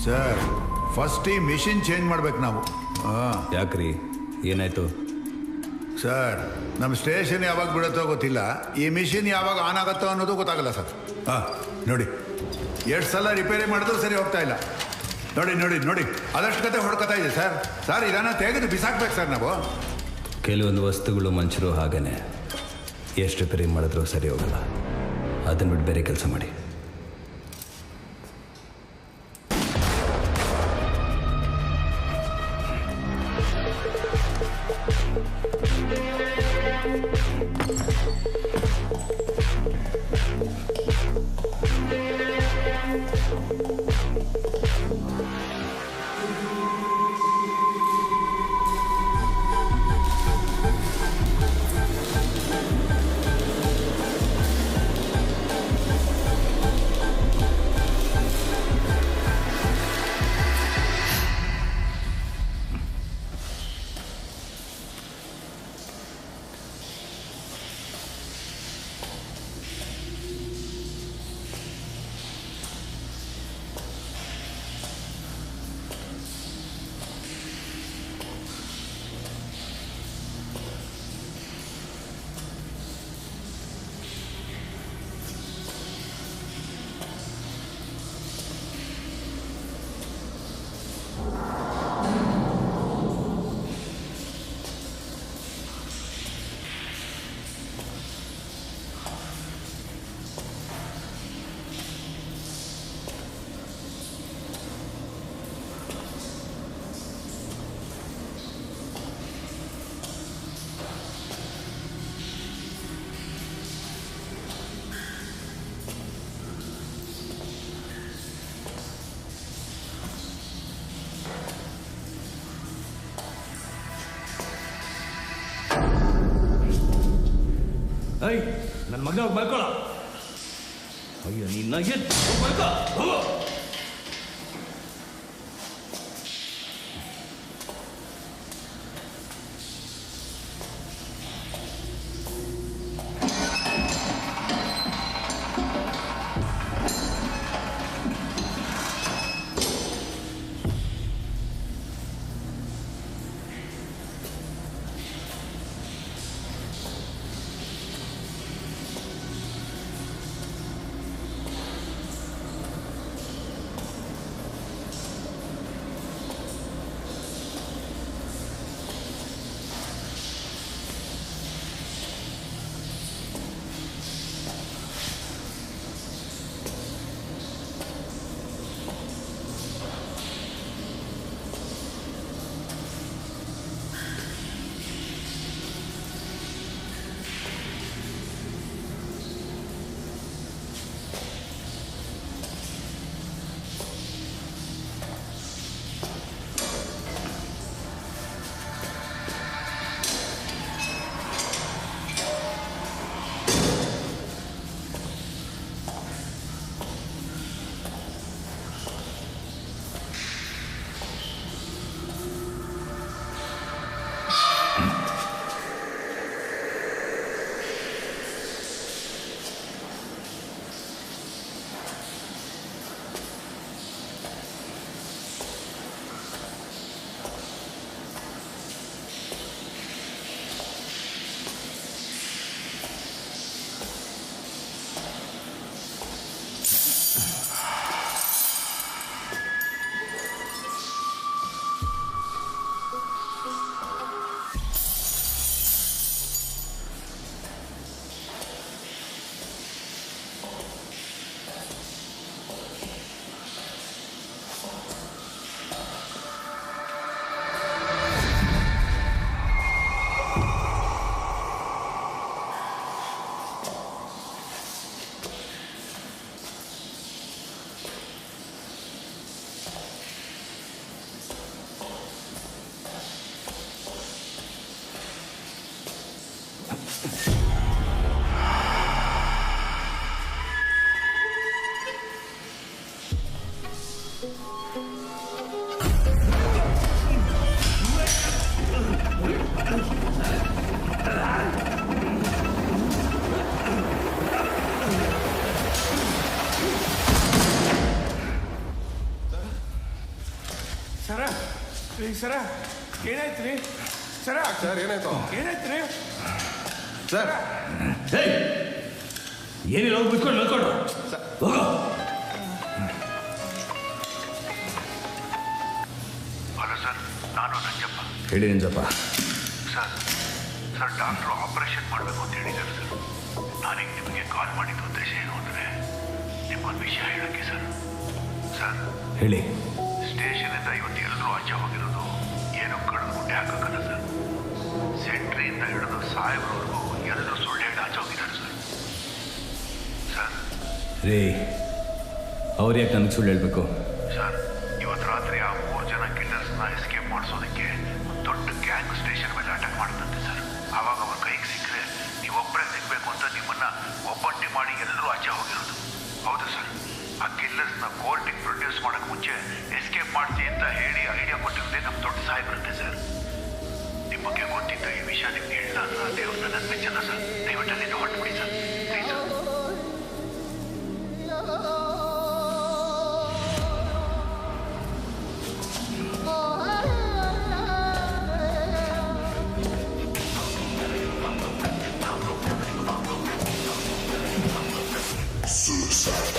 ಸರ್, ಫಸ್ಟ್ ಈ ಮಿಷಿನ್ ಚೇಂಜ್ ಮಾಡ್ಬೇಕು ನಾವು. ಯಾಕ್ರಿ, ಏನಾಯ್ತು? ಸರ್, ನಮ್ಮ ಸ್ಟೇಷನ್ ಯಾವಾಗ ಬಿಡುತ್ತೋ ಗೊತ್ತಿಲ್ಲ, ಈ ಮಿಷಿನ್ ಯಾವಾಗ ಆನ್ ಆಗುತ್ತೋ ಅನ್ನೋದು ಗೊತ್ತಾಗಲ್ಲ ಸರ್. ನೋಡಿ, ಎಷ್ಟು ಸಲ ರಿಪೇರಿ ಮಾಡಿದ್ರು ಸರಿ ಹೋಗ್ತಾ ಇಲ್ಲ. ನೋಡಿ ನೋಡಿ ನೋಡಿ, ಅದಷ್ಟು ಕತೆ ಹೊಡ್ಕೊತಾ ಇದೆ ಸರ್. ಸರ್, ಇದನ್ನು ತೆಗೆದು ಬಿಸಾಕ್ಬೇಕು ಸರ್ ನಾವು. ಕೆಲವೊಂದು ವಸ್ತುಗಳು ಮನುಷ್ಯರು ಹಾಗೇನೆ, ಎಷ್ಟು ರಿಪೇರಿ ಮಾಡಿದ್ರು ಸರಿ ಹೋಗಲ್ಲ. ಅದನ್ನ ಬಿಟ್ಟು ಬೇರೆ ಕೆಲಸ ಮಾಡಿ. ಐ ನನ್ನ ಮಗನ ಹೋಗಿ ಮಲ್ಕೊಳ್ಳ. ಅಯ್ಯೋ ನಿನ್ನ ಮಲ್ಕೋ. ಸರ ಏನಾಯ್ತು ರೀ ಸರ ಸರ್ ಏನಾಯ್ತು ಏನಾಯ್ತು ರೀ ಸರ್ ಏನಿಲ್ಲ ಹೋಗಿ ಬಿಟ್ಕೊಂಡು ಮಲ್ಕೊಂಡು ಹೋಗೋ. ಹಲೋ ಸರ್, ನಾನು ನಂಜಪ್ಪ. ಹೇಳಿ ನಂಜಪ್ಪ. ಸರ್ ಡಾಕ್ಟ್ರು ಆಪರೇಷನ್ ಮಾಡಬೇಕು ಅಂತ ಹೇಳಿದ್ದಾರೆ ಸರ್. ನಾನೀಗ ನಿಮಗೆ ಕಾಲ್ ಮಾಡಿದ ಉದ್ದೇಶ ಏನು ಅಂದರೆ ನಿಮ್ಮೊಂದು ವಿಷಯ ಹೇಳೋಕ್ಕೆ ಸರ್. ಹೇಳಿ. ಸ್ಟೇಷನಿಂದ ಇವತ್ತು ಎಲ್ಲರೂ ಆಚೆ ಹೋಗಿರೋದು ಏನೋ ಕಳೆದು ಗುಡ್ಡೆ ಹಾಕೋಕ್ಕಲ್ಲ ಸರ್. ಸೆಂಟ್ರಿಯಿಂದ ಹಿಡಿದು ಸಾಹೇಬ್ರವರೆಗೂ ಎಲ್ಲರೂ ಸುಳ್ಳು ಹೇಳಿ ಆಚೆ ಹೋಗಿದ್ದಾರೆ ಸರ್. ರೇ ಅವ್ರು ಯಾಕೆ ನನಗೆ ಸುಳ್ಳು ಹೇಳಬೇಕು? ಸರ್, ಇವತ್ತು ರಾತ್ರಿ ಆ 3 ಜನ ಕಿಲ್ಲರ್ಸ್ನ ಎಸ್ಕೇಪ್ ಮಾಡಿಸೋದಕ್ಕೆ ದೊಡ್ಡ ಗ್ಯಾಂಗ್ ಸ್ಟೇಷನ್ ಮೇಲೆ ಅಟ್ಯಾಕ್ ಮಾಡುತ್ತಂತೆ ಸರ್. ಆವಾಗ ಅವ್ರ ಕೈಗೆ ಸಿಕ್ಕರೆ ನೀವೊಬ್ಬರೇ ಸಿಗಬೇಕು ಅಂತ ನಿಮ್ಮನ್ನ ಒಬ್ಬಂಟಿ ಮಾಡಿ ಎಲ್ಲರೂ ಆಚೆ ಹೋಗಿರೋದು. ಹೌದು ಸರ್, ಆ ಕಿಲ್ಲರ್ಸ್ನ ಕೋರ್ಟಿಗೆ ಪ್ರೊಡ್ಯೂಸ್ ಮಾಡೋಕ್ಕೆ ಮುಂಚೆ ಎಸ್ಕೇಪ್ ಮಾಡ್ತಿ ಅಂತ ಹೇಳಿ ಐಡಿಯಾ ಕೊಟ್ಟಿದ್ದೆ ನಮ್ಮ ದೊಡ್ಡ ಸಾಹೇಬರುತ್ತೆ ಸರ್. ನಿಮ್ಮ ಬಗ್ಗೆ ಗೊತ್ತಿದ್ದ ಈ ವಿಷಯ ನಿಮ್ಗೆ ಹೇಳಿಲ್ಲ ಅಂದ್ರೆ ದೇವ್ರನ್ನ ನನ್ನ ಮೆಚ್ಚಲ್ಲ ಸರ್. ದಯವಿಟ್ಟು ಅಲ್ಲಿಂದ ಹೊರಟುಬಿಡಿ ಸರ್, ಪ್ಲೀಸ್ ಸರ್.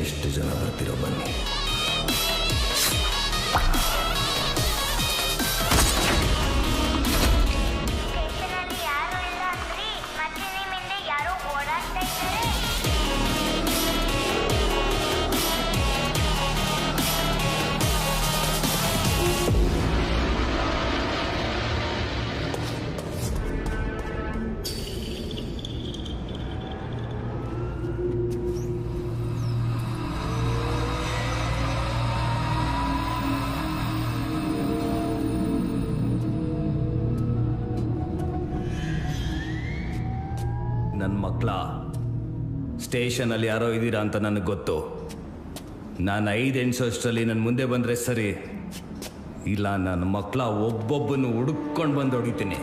ಎಷ್ಟು ಜನ ಬರ್ತಿರೋ ಬನ್ನಿ. ನನ್ನ ಮಕ್ಕಳ ಸ್ಟೇಷನಲ್ಲಿ ಯಾರೋ ಇದ್ದೀರಾ ಅಂತ ನನಗೆ ಗೊತ್ತು. ನಾನು 5 ಎಣಿಸೋಷ್ಟರಲ್ಲಿ ನನ್ನ ಮುಂದೆ ಬಂದರೆ ಸರಿ, ಇಲ್ಲ ನನ್ನ ಮಕ್ಕಳ ಒಬ್ಬೊಬ್ಬನು ಹುಡುಕೊಂಡು ಬಂದು ಹೊಡಿತೀನಿ.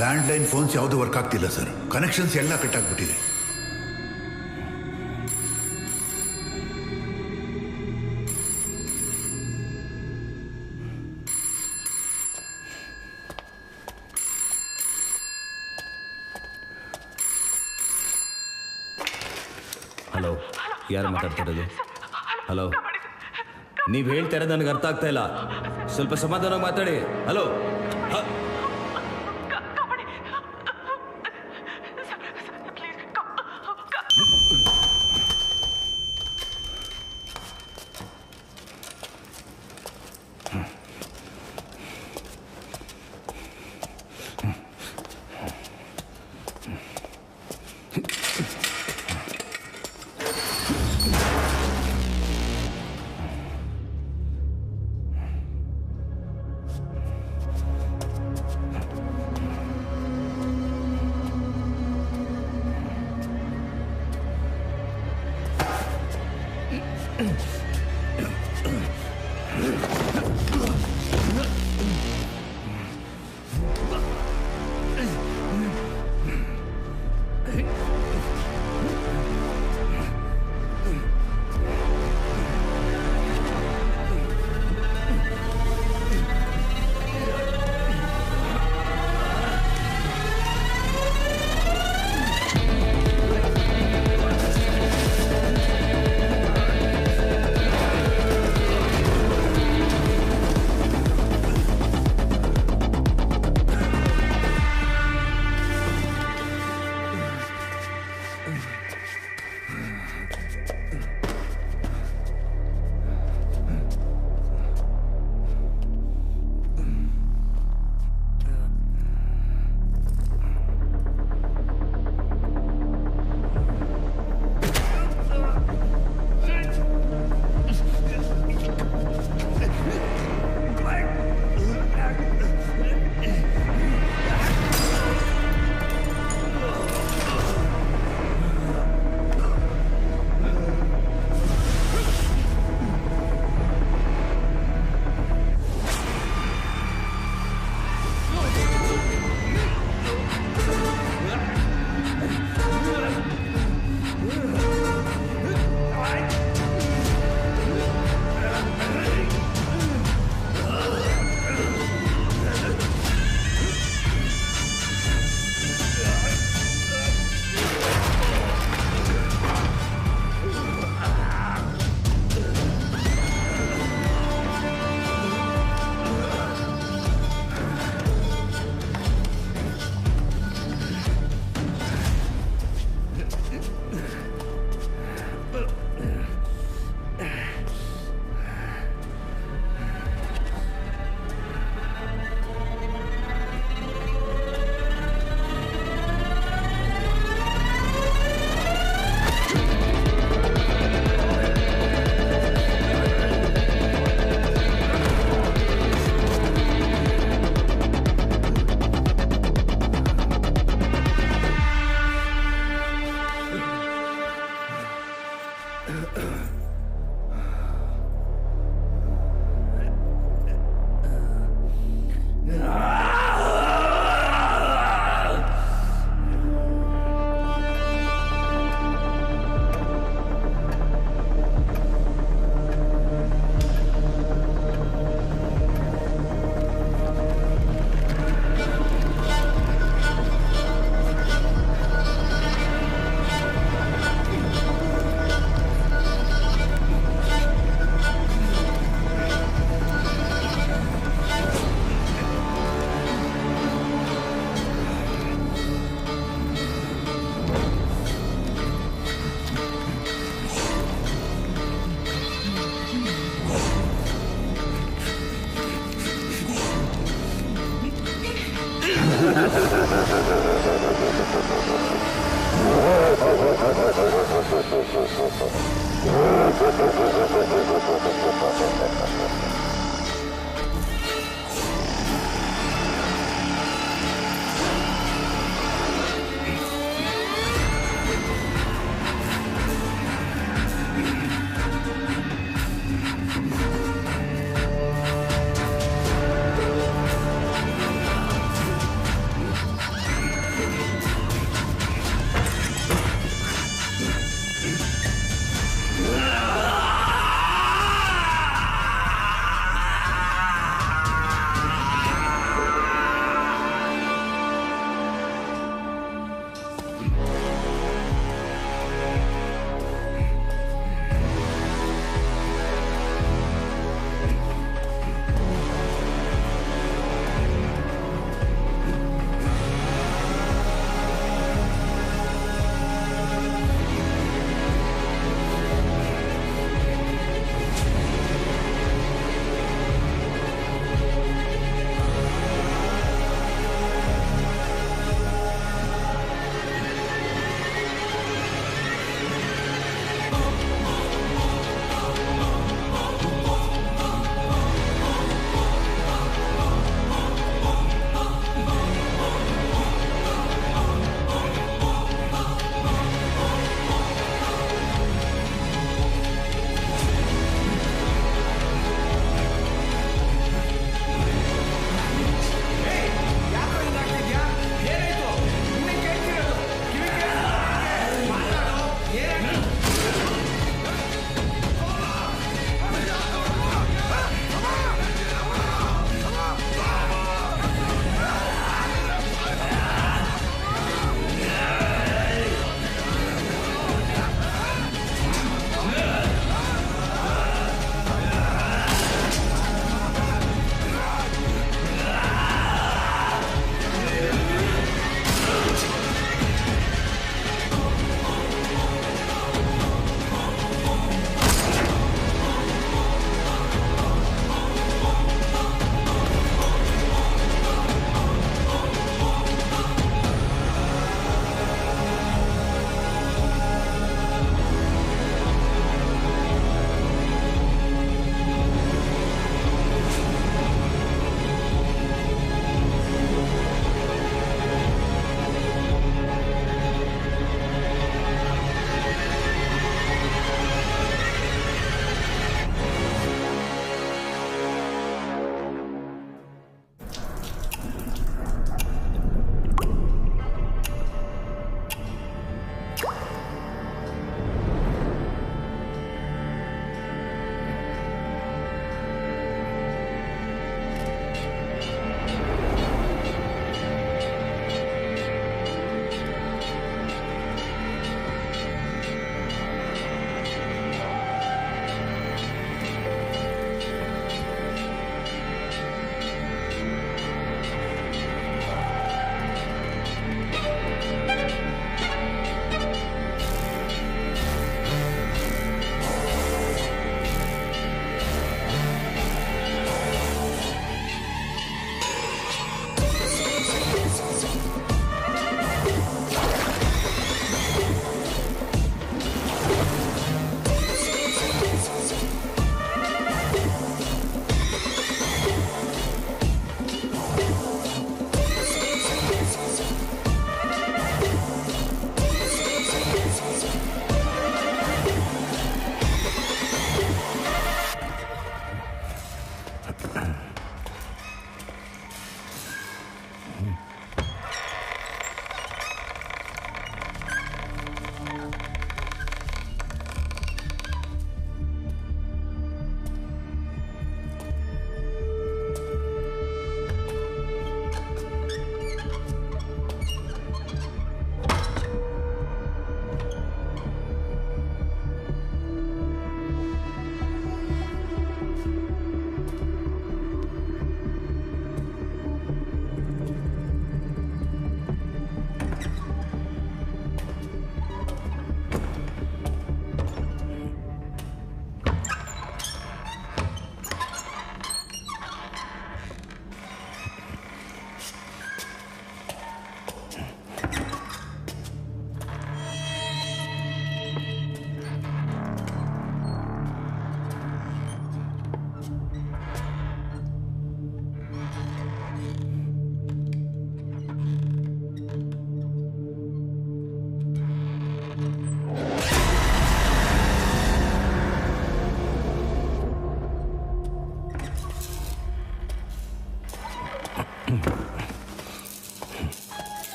ಲ್ಯಾಂಡ್ಲೈನ್ ಫೋನ್ಸ್ ಯಾವುದು ವರ್ಕ್ ಆಗ್ತಿಲ್ಲ ಸರ್. ಕನೆಕ್ಷನ್ಸ್ ಎಲ್ಲ ಕಟ್ ಆಗ್ಬಿಟ್ಟಿದೆ. ಹಲೋ, ಯಾರು ಮಾತಾಡ್ತಿರೋದು? ಹಲೋ, ನೀವು ಹೇಳ್ತಾ ಇರೋದು ನನಗೆ ಅರ್ಥ ಆಗ್ತಾ ಇಲ್ಲ. ಸ್ವಲ್ಪ ಸಮಾಧಾನ ಮಾತಾಡಿ. ಹಲೋ,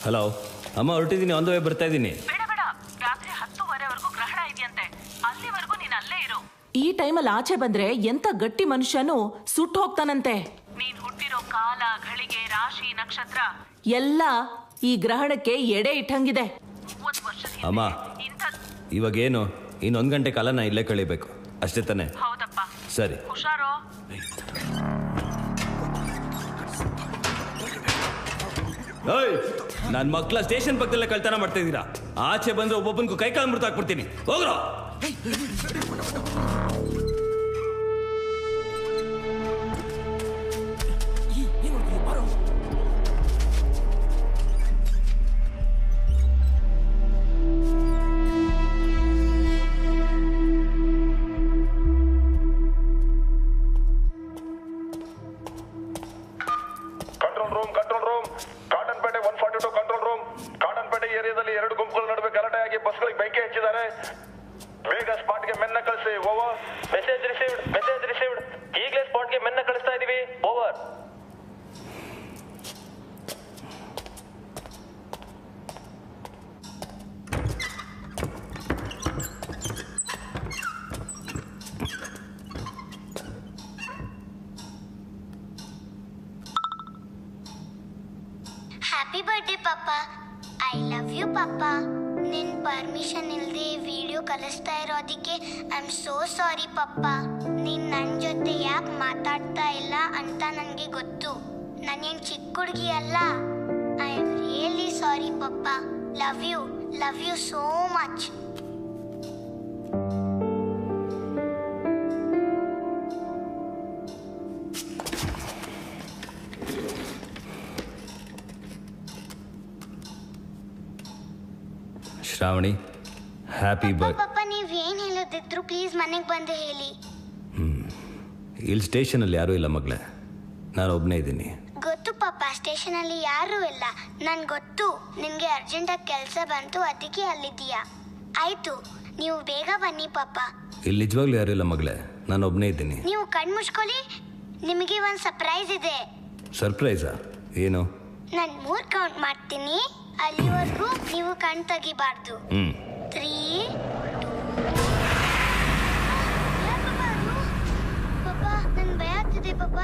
ಹಲೋ ಅಮ್ಮ, ಹೊರಟಿದ್ದೀನಿ, ಆನ್ ದ ವೇ ಬರ್ತಾ ಇದ್ದೀನಿ. ಬೇಡ ಬೇಡ, ರಾತ್ರಿ 10:30ವರೆಗೂ ಗ್ರಹಣ ಇದೆಯಂತೆ, ಅಲ್ಲಿವರೆಗೂ ನೀನ್ ಅಲ್ಲೇ ಇರು. ಈ ಟೈಮಲ್ಲಿ ಆಚೆ ಬಂದ್ರೆ ಎಂತ ಗಟ್ಟಿ ಮನುಷ್ಯನು ಸುಟ್ಟು ಹೋಗ್ತಾನಂತೆ. ನೀನ್ ಹುಟ್ಟಿರೋ ಕಾಲ, ಘಳಿಗೆ, ರಾಶಿ, ನಕ್ಷತ್ರ ಎಲ್ಲ ಈ ಗ್ರಹಣಕ್ಕೆ ಎಡೆ ಇಟ್ಟಂಗಿದೆ. ಅಮ್ಮ, ಇವಾಗೇನು, ಇನ್ನೊಂದು ಗಂಟೆ ಕಾಲ ನಾ ಇಲ್ಲೇ ಕಳಿಬೇಕು ಅಷ್ಟೇ ತಾನೆ? ಹೌದಪ್ಪ. ಸರಿ, ಹುಷಾರೋ. ನನ್ನ ಮಕ್ಕಳ ಸ್ಟೇಷನ್ ಪಕ್ಕದಲ್ಲೇ ಕಳ್ತನ ಮಾಡ್ತಾ ಇದ್ದೀರಾ. ಆಚೆ ಬಂದ್ರೆ ಒಬ್ಬೊಬ್ಬನಿಗೂ ಕೈ ಕಾಲು ಮುರಿದು ಹಾಕ್ಬಿಡ್ತೀನಿ. ಹೋಗ್ರೋ. Control room, Cottonpet 142 control room. Cottonpet ಏರಿಯಾದಲ್ಲಿ 2 ಗುಂಪುಗಳ ನಡುವೆ ಗಲಾಟೆಯಾಗಿ ಬಸ್ಗಳಿಗೆ ಬೆಂಕಿ ಹಚ್ಚಿದ್ದಾರೆ. ಬೇಗ ಸ್ಪಾಟ್ಗೆ ಮೆನ್ನ ಕಳಿಸಿ. ಓವರ್. Message received. ಈಗಲೇ ಸ್ಪಾಟ್ಗೆ ಮೆನ್ನ ಕಳಿಸ್ತಾ ಇದೀವಿ. ಓವರ್. ಹ್ಯಾಪಿ ಬರ್ಡೇ ಪಾಪ. ಐ ಲವ್ ಯು ಪಾಪ. ನಿನ್ ಪರ್ಮಿಷನ್ ಇಲ್ಲದೆ ವಿಡಿಯೋ ಕಲಿಸ್ತಾ ಇರೋದಕ್ಕೆ ಐ ಆಮ್ ಸೋ ಸಾರಿ ಪಾಪ. ನೀನ್ ನನ್ನ ಜೊತೆ ಯಾಕೆ ಮಾತಾಡ್ತಾ ಇಲ್ಲ ಅಂತ ನನಗೆ ಗೊತ್ತು. ನಾನೇನು ಚಿಕ್ಕ ಹುಡುಗಿ ಅಲ್ಲ. ಐ ಆಮ್ ರಿಯಲಿ ಸಾರಿ ಪಾಪ. Love you so much. Shravani, happy birth. ಪಾಪ ನೀವೇನು ಹೇಳೋದಿದ್ರು ಪ್ಲೀಸ್ ಮನೆಗೆ ಬಂದು ಹೇಳಿ. ಇಲ್ಲಿ ಸ್ಟೇಷನಲ್ಲಿ ಯಾರೂ ಇಲ್ಲ ಮಗಳೇ, ನಾನು ಒಬ್ಬನೇ ಇದ್ದೀನಿ. ಗೊತ್ತು ಪಾಪ, ಸ್ಟೇಷನಲ್ಲಿ ಯಾರೂ ಇಲ್ಲ. ನನ್ಗೆ ಗೊತ್ತು ನಿನಗೆ ಅರ್ಜೆಂಟಾಗಿ ಕೆಲಸ ಬಂತು, ಅದಕ್ಕೆ ಅಲ್ಲಿದ್ದೀಯಾ. ಆಯ್ತು, ನೀವು ಬೇಗ ಬನ್ನಿ ಪಾಪ. ಇಲ್ಲಿ ನಿಜವಾಗ್ಲೂ ಯಾರೂ ಇಲ್ಲ ಮಗಳೇ, ನಾನು ಒಬ್ಬನೇ ಇದ್ದೀನಿ. ನೀವು ಕಣ್ಣು ಮುಚ್ಕೊಳ್ಳಿ, ನಿಮಗೆ ಒಂದು ಸರ್ಪ್ರೈಸ್ ಇದೆ. ಸರ್ಪ್ರೈಸಾ? ಏನು? ನಾನು 3 ಕೌಂಟ್ ಮಾಡ್ತೀನಿ, ಅಲ್ಲಿವರೆಗೂ ನೀವು ಕಣ್ ತೆಗಿಬಾರ್ದು. 3, 2. ಪಾಪ ನನ್ ಭಯ ಆಗ್ತಿದೆ ಪಾಪ.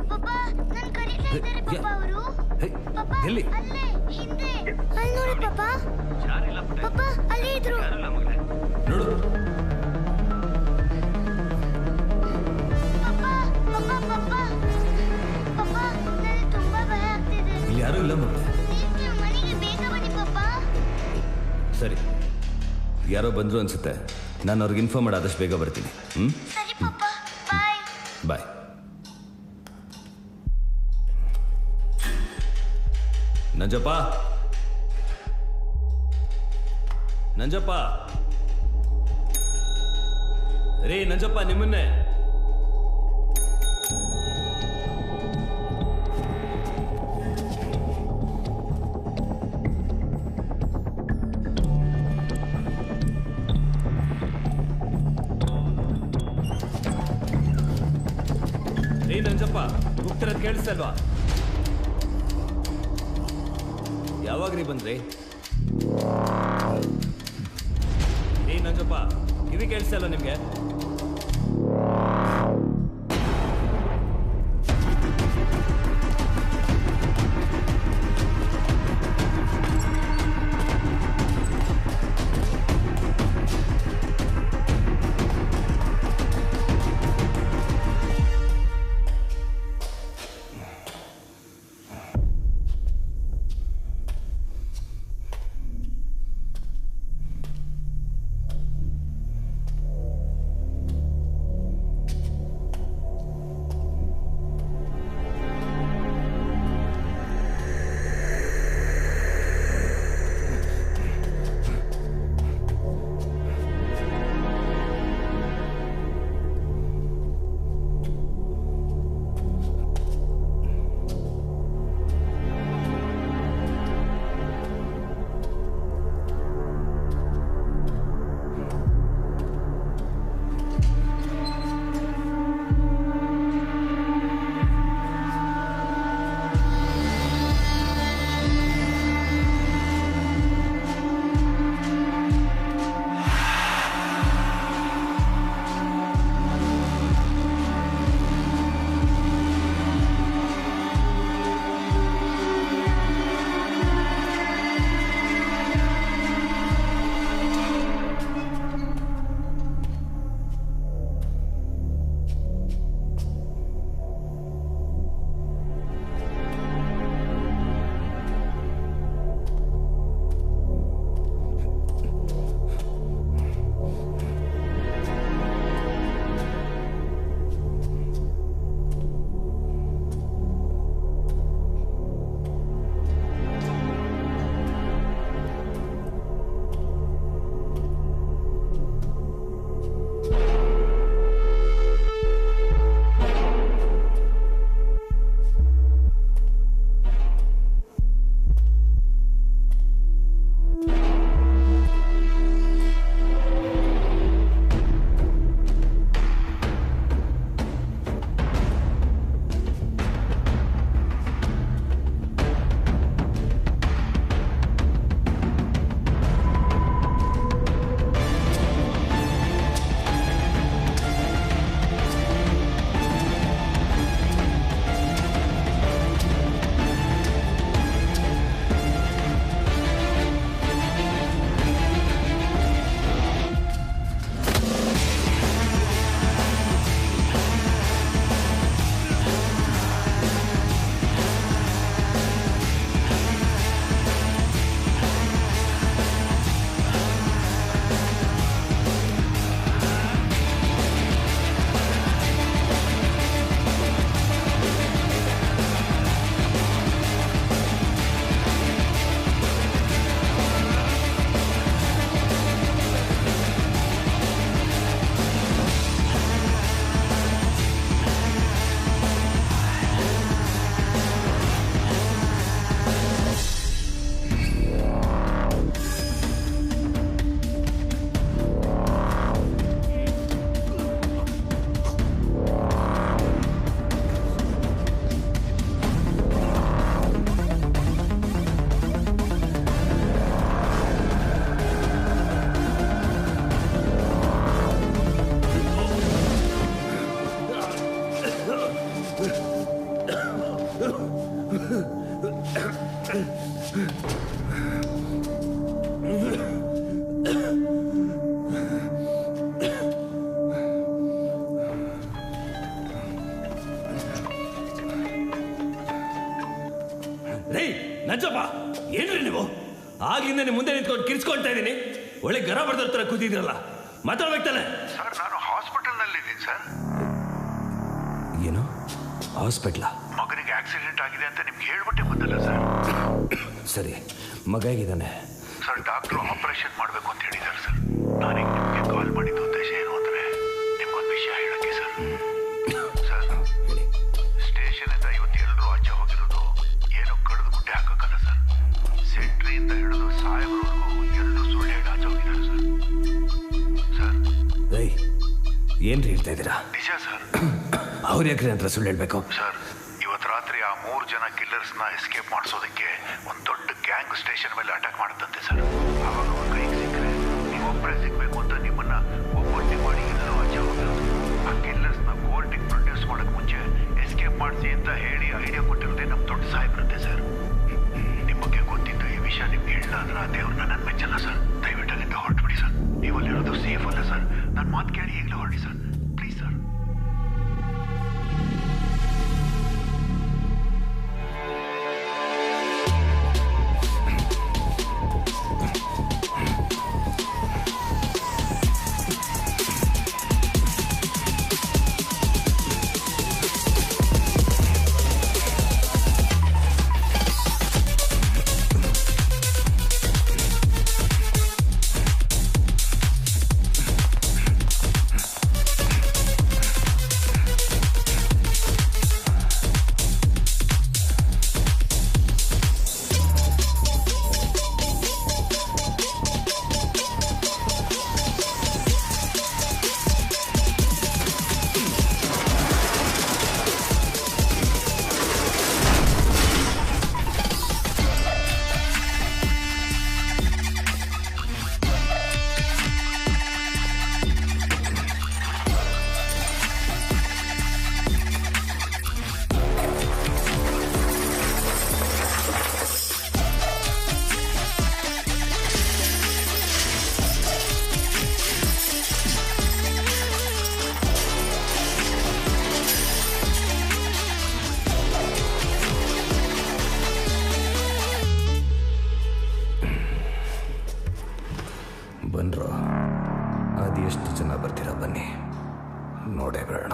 ಪಾಪ ನನ್ ಕರೀತಾ ಇದ್ದಾರೆ ಪಾಪ ಅವರು. ಪಾಪ ಅಲ್ಲೇ ಹಿಂದೆ ಅಲ್ಲಿ ನೋಡಿ ಪಾಪ. ಪಾಪ ಅಲ್ಲೇ ಇದ್ರು. ನೋಡು. ಪಾಪ ನನಗೆ ತುಂಬಾ ಭಯ ಆಗ್ತಿದೆ. ಇಲ್ಲಿ ಯಾರೂ ಇಲ್ಲ ಮಗಳೇ. ಮನೆಗೆ ಬೇಗ ಬನ್ನಿ ಪಾಪ. ಸರಿ, ಯಾರೋ ಬಂದ್ರು ಅನ್ಸುತ್ತೆ. ನಾನು ಅವ್ರಿಗೆ ಇನ್ಫಾರ್ಮ್ ಮಾಡಿ ಆದಷ್ಟು ಬೇಗ ಬರ್ತೀನಿ. ಸರಿ ಪಾಪ, ಬಾಯ್. ಬಾಯ್. ನಂಜಪ್ಪ, ರೀ ನಂಜಪ್ಪ, ನಿಮ್ಮನ್ನೇ. ನಂಜಪ್ಪ, ಗುಪ್ತರದ್ ಕೇಳಿಸ್ತಲ್ವಾ? ಯಾವಾಗ್ರಿ ಬಂದ್ರಿ? ನಂಜಪ್ಪ, ಕಿವಿ ಕೇಳಿಸ್ತಲ್ವ ನಿಮ್ಗೆ? ರೇ ನಂಜಪ್ಪ, ಏನ್ರಿ ನೀವು ಆಗಿಂದ ನಿಮ್ಮ ಮುಂದೆ ನಿಂತ್ಕೊಂಡು ಕಿರ್ಸ್ಕೊಳ್ತಾ ಇದ್ದೀನಿ. ಒಳ್ಳೆ ಗರ ಬರ್ದವ್ರ ತರ ಕೂತಿದ್ರಲ್ಲ, ಮಾತಾಡ್ಬೇಕು ತಾನೆ? ಸರ್ ನಾನು ಹಾಸ್ಪಿಟಲ್ನಲ್ಲಿ ಇದ್ದೀನಿ ಸರ್. ಏನು ಹಾಸ್ಪಿಟ್ಲಾ? ಮಗನಿಗೆ ಆಕ್ಸಿಡೆಂಟ್ ಆಗಿದೆ ಅಂತ ನಿಮ್ಗೆ ಹೇಳ್ಬಿಟ್ಟೆ ಬಂದಲ್ಲ ಸರ್. ಸರಿ, ಮಗ ಹೇಗಿದ್ದಾನೆ? ಸರ್ ಡಾಕ್ಟ್ರು ಆಪರೇಷನ್ ಮಾಡಬೇಕು ಅಂತ ಹೇಳಿದ್ದಾರೆ ಸರ್. ನಾನೀಗ ನಿಮಗೆ ಕಾಲ್ ಮಾಡಿದ ಉದ್ದೇಶ ಏನು ಅಂದರೆ ನಿಮ್ಗೊಂದು ವಿಷಯ ಹೇಳಕ್ಕೆ ಸರ್. ಸರ್ ಸ್ಟೇಷನಿಂದ ಇವತ್ತು ಎಲ್ಲರೂ ಆಚೆ ಹೋಗಿರೋದು ಏನೋ ಕಡಿದು ಗುಡ್ಡೆ ಹಾಕೋಕ್ಕಲ್ಲ ಸರ್. ಸೆಂಟ್ರಿಯಿಂದ ಹಿಡಿದು ಸಾಹೇಬ್ರವರೆಗೂ ಎಲ್ಲರೂ ಸುಳ್ಳು ಹೇಳಿ ಆಚೆ ಹೋಗಿದ್ದಾರೆ ಸರ್. ಸರ್ ರೈ, ಏನ್ರಿ ಹೇಳ್ತಾ ಇದ್ದೀರಾ? ನಿಜ ಸರ್. ಅವ್ರು ಯಾಕ್ರಿ ಅಂತ ಸುಳ್ಳು ಹೇಳ್ಬೇಕು? ಸರ್ ಇವತ್ತು ರಾತ್ರಿ ಆ 3 ಜನ ಕಿಲ್ಲರ್ಸ್ನ ಎಸ್ಕೇಪ್ ಮಾಡಿಸೋದಕ್ಕೆ ಒಂದು ದೊಡ್ಡ ಗ್ಯಾಂಗ್ ಸ್ಟೇಷನ್ ಮೇಲೆ ಅಟ್ಯಾಕ್ ಮಾಡುತ್ತಂತೆ ಸರ್. ಆವಾಗ ಅವ್ರ ಕೈಗೆ ಸಿಕ್ಕರೆ ನೀವೊಬ್ಬರೇ ಸಿಗಬೇಕು ಅಂತ ನಿಮ್ಮನ್ನ ಒಬ್ಬೊಟ್ಟೆ ಮಾಡಿ ಎಲ್ಲರೂ ಆಚೆ ಹೋಗಿರೋದು. ಆ ಕಿಲ್ಲರ್ಸ್ನ ಕೋರ್ಟಿಗೆ ಪ್ರೊಡ್ಯೂಸ್ ಮಾಡೋಕ್ಕೆ ಮುಂಚೆ ಎಸ್ಕೇಪ್ ಮಾಡಿಸಿ ಅಂತ ಹೇಳಿ ಐಡಿಯಾ ಕೊಟ್ಟಿರೋದೇ ನಮ್ಮ ದೊಡ್ಡ ಸಾಹೇಬ್ರಂತೆ ಸರ್. ನಿಮ್ಮ ಬಗ್ಗೆ ಗೊತ್ತಿದ್ದು ಈ ವಿಷಯ ನಿಮ್ಗೆ ಹೇಳಿಲ್ಲ ಅಂದ್ರೆ ಆ ದೇವ್ರನ್ನ ನನ್ನ ಮೆಚ್ಚಲ್ಲ ಸರ್. ದಯವಿಟ್ಟು ಅಲ್ಲಿಂದ ಹೊರಟ್ಬಿಡಿ ಸರ್. ನೀವಲ್ಲಿರೋದು ಸೇಫ್ ಅಲ್ಲ ಸರ್. ನನ್ನ ಮಾತು ಕೇಳಿ ಈಗಲೇ ಹೊರಡಿ ಸರ್, ಪ್ಲೀಸ್ ಸರ್. ಬನ್ರೋ, ಅದು ಎಷ್ಟು ಜನ ಬರ್ತೀರಾ ಬನ್ನಿ, ನೋಡೇ ಬರೋಣ.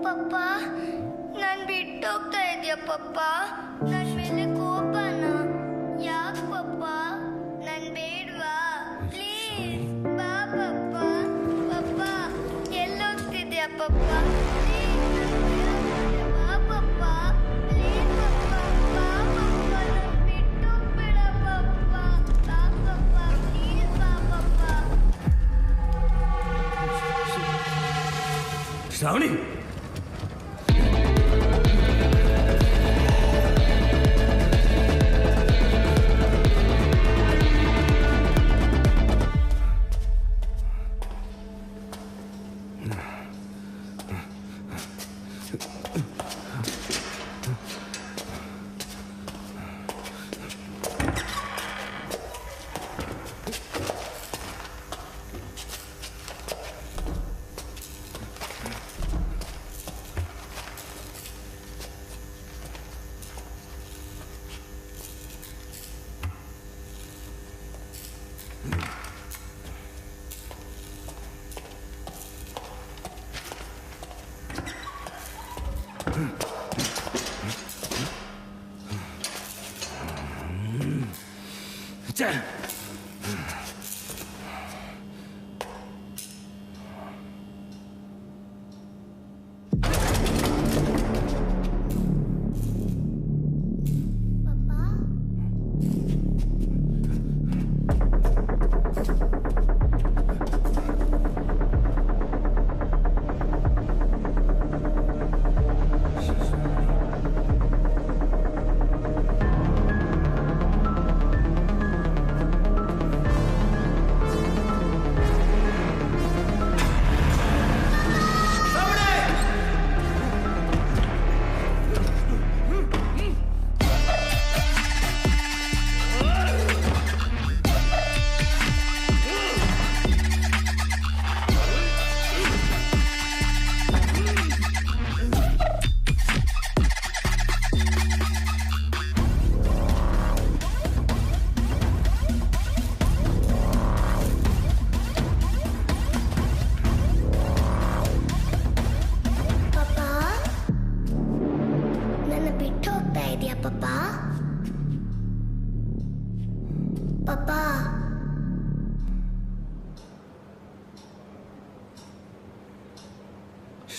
ಪಪ್ಪ ನನ್ ಬಿಟ್ಟೋಗ್ತಾ ಇದೆಯಾ ಪಪ್ಪ? ನನ್ ಮೇಲೆ ಕೋಪನ? ಯಾಕೆ ಪಪ್ಪ? ನನ್ ಬೇಡ್ವಾ? ಪ್ಲೀಸ್ ಬಾ ಪಪ್ಪ. ಪಪ್ಪ ಎಲ್ಲೋಗ್ತಿದ್ಯಾ ಪಪ್ಪ? ಬಾ ಪಪ್ಪ, ಪ್ಲೀಸ್ ಪಪ್ಪ, ಬಾ ಪಪ್ಪ, ನನ್ ಬಿಟ್ಟೋಗ್ಬೇಡ ಪಪ್ಪ, ಬಾ ಪಪ್ಪ. ಶ್ರಾವಣಿ